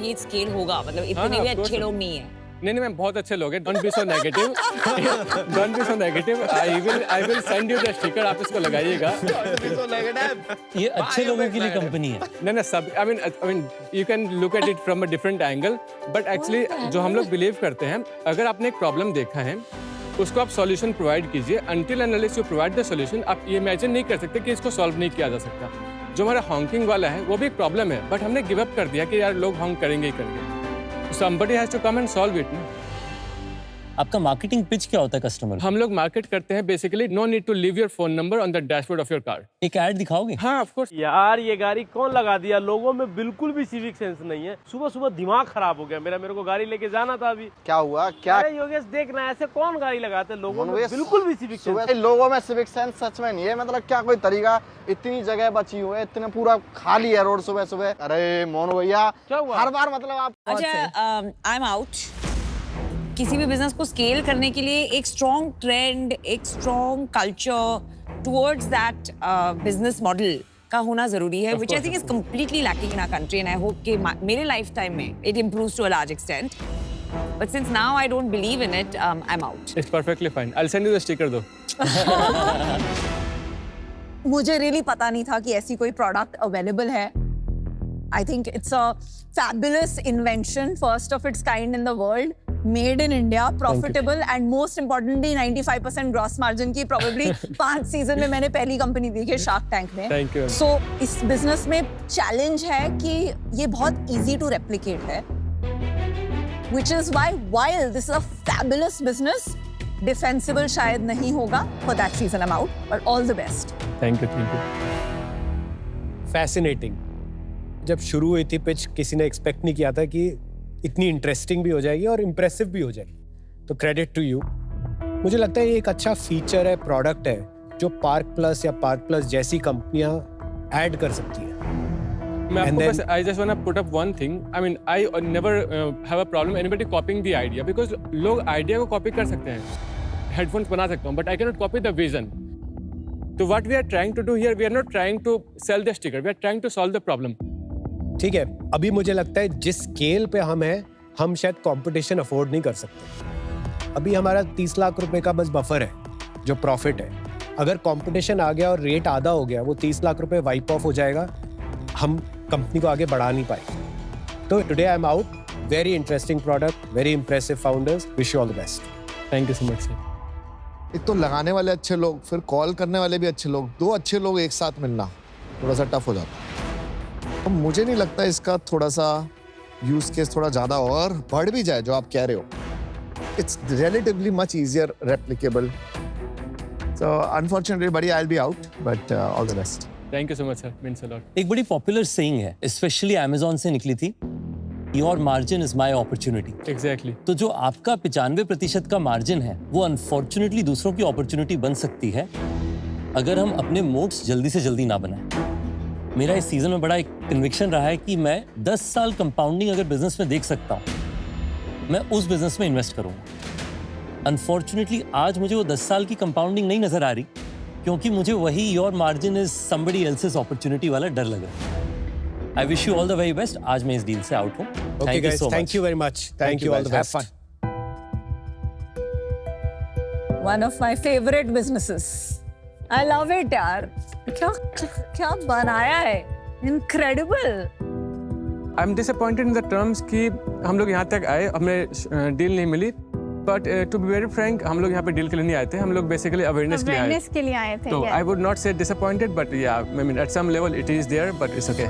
ये स्केल होगा, मतलब इतने भी अच्छे लोग नहीं है। नहीं मैम, बहुत अच्छे लोग हैं। Don't be so negative, don't be so negative. I will send you the sticker, आप इसको लगाइएगा। ये अच्छे लोगों के लिए कंपनी है। नहीं सब, I mean you can look at it from a different angle, but actually जो हम लोग बिलीव करते हैं, अगर आपने एक प्रॉब्लम देखा है उसको आप सॉल्यूशन प्रोवाइड कीजिए। Until and unless you provide the solution, आप ये इमेजिन नहीं कर सकते कि इसको सॉल्व नहीं किया जा सकता। जो हमारा हॉन्किंग वाला है वो भी एक प्रॉब्लम है, बट हमने गिव अप कर दिया कि यार लोग हॉन्क करेंगे ही करेंगे। Somebody has to come and solve it, ना? आपका मार्केटिंग पिच क्या होता है कस्टमर? हम लोग मार्केट करते हैं basically, no need to leave your phone number on the dashboard of your car. एक ऐड दिखाओगे? हाँ ऑफ कोर्स। यार ये गाड़ी कौन लगा दिया? लोगों में बिल्कुल भी सिविक सेंस नहीं है। सुबह सुबह दिमाग खराब हो गया मेरे को गाड़ी लेके जाना था अभी। क्या हुआ? क्या? अरे योगेश देखना, ऐसे कौन गाड़ी लगाते? लोगों में बिल्कुल भी सिविक सेंस। लोगों में सिविक सेंस सच में नहीं है। मतलब क्या कोई तरीका? इतनी जगह बची हुई है, इतने पूरा खाली है रोड सुबह सुबह। अरे मोनू भैया, क्या हुआ? हर बार मतलब आप अच्छा, आई एम आउट। किसी भी बिजनेस को स्केल करने के लिए एक स्ट्रॉन्ग ट्रेंड, एक strong culture towards that business model का होना जरूरी है, which I think is completely lacking in our country, and I hope कि मेरे लाइफ टाइम में it improves to a large extent. But since now I don't believe in it, I'm out. It's perfectly fine. I'll send you the sticker though. मुझे really पता नहीं था कि ऐसी कोई प्रोडक्ट अवेलेबल है। I think it's a fabulous invention, first of its kind in the world, made in India, profitable, and most importantly 95% gross margin की। Probably 5 season में मैंने पहली कंपनी देखी है शार्क टैंक में। Thank you. सो इस business में चैलेंज है कि ये बहुत इजी टू रेप्लिकेट है, which is why while this is a fabulous business, defensible शायद नहीं होगा। For that reason I'm out, but all the best. Thank you. Fascinating. जब शुरू हुई थी पिच, किसी ने एक्सपेक्ट नहीं किया था कि इतनी इंटरेस्टिंग भी हो जाएगी और इम्प्रेसिव भी हो जाएगी। तो क्रेडिट टू यू। मुझे लगता है ये एक अच्छा फीचर है, प्रोडक्ट है, जो पार्क प्लस या पार्क प्लस जैसी कंपनियां ऐड कर सकती है। मैं आपको बस, I just wanna put up one thing. I mean, I never have a problem anybody copying the idea, because लोग आइडिया को कॉपी कर सकते हैं। हेडफोन्स बना सकता हूँ, but I cannot copy the vision. So what we are trying to do here, we are not trying to sell the sticker. We are trying to solve the problem. ठीक है, अभी मुझे लगता है जिस स्केल पे हम हैं, हम शायद कंपटीशन अफोर्ड नहीं कर सकते। अभी हमारा 30 लाख रुपए का बस बफर है जो प्रॉफिट है। अगर कंपटीशन आ गया और रेट आधा हो गया, वो 30 लाख रुपए वाइप ऑफ हो जाएगा, हम कंपनी को आगे बढ़ा नहीं पाएंगे। तो today I am out. Very interesting product, very impressive founders, wish you all the best. Thank you so much sir. एक तो लगाने वाले अच्छे लोग, फिर कॉल करने वाले भी अच्छे लोग, 2 अच्छे लोग एक साथ मिलना थोड़ा सा टफ हो जाता है। तो मुझे नहीं लगता इसका थोड़ा सा यूज केस थोड़ा ज्यादा और बढ़ भी जाए जो आप कह रहे हो। It's relatively much easier replicable, So unfortunately, buddy, I'll be out, but all the best. Thank you so much, sir. Means a lot. एक बड़ी पॉपुलर सेइंग है, स्पेशली अमेजोन से निकली थी, your margin is my opportunity. Exactly. तो जो आपका 95% का मार्जिन है वो अनफॉर्चुनेटली दूसरों की अपॉर्चुनिटी बन सकती है अगर हम अपने मोड्स जल्दी से जल्दी ना बनाएं। मेरा इस सीजन में बड़ा एक कन्विक्शन रहा है कि मैं 10 साल कंपाउंडिंग अगर बिजनेस में देख सकता हूँ, मैं उस बिजनेस में इन्वेस्ट करूँगा। अनफॉर्चुनेटली आज मुझे वो 10 साल की कंपाउंडिंग नहीं नजर आ रही, क्योंकि मुझे वही your margin is somebody else's opportunity वाला डर लग रहा है। I wish you all the very best. आज मैं इस डील से आउट हूँ। Okay, guys, thank you very much. Thank you, all the Have best. fun. One of my favorite businesses. I love it, यार। क्या बनाया है? Incredible. I'm disappointed in the terms कि हम लोग यहाँ तक आए, हमें डील नहीं मिली। But to be very frank, हम लोग यहाँ पे डील के लिए नहीं आए थे, हम लोग basically awareness के लिए आए थे। के लिए आए थे। So I would not say disappointed, but yeah, I mean at some level it is there, but it's okay.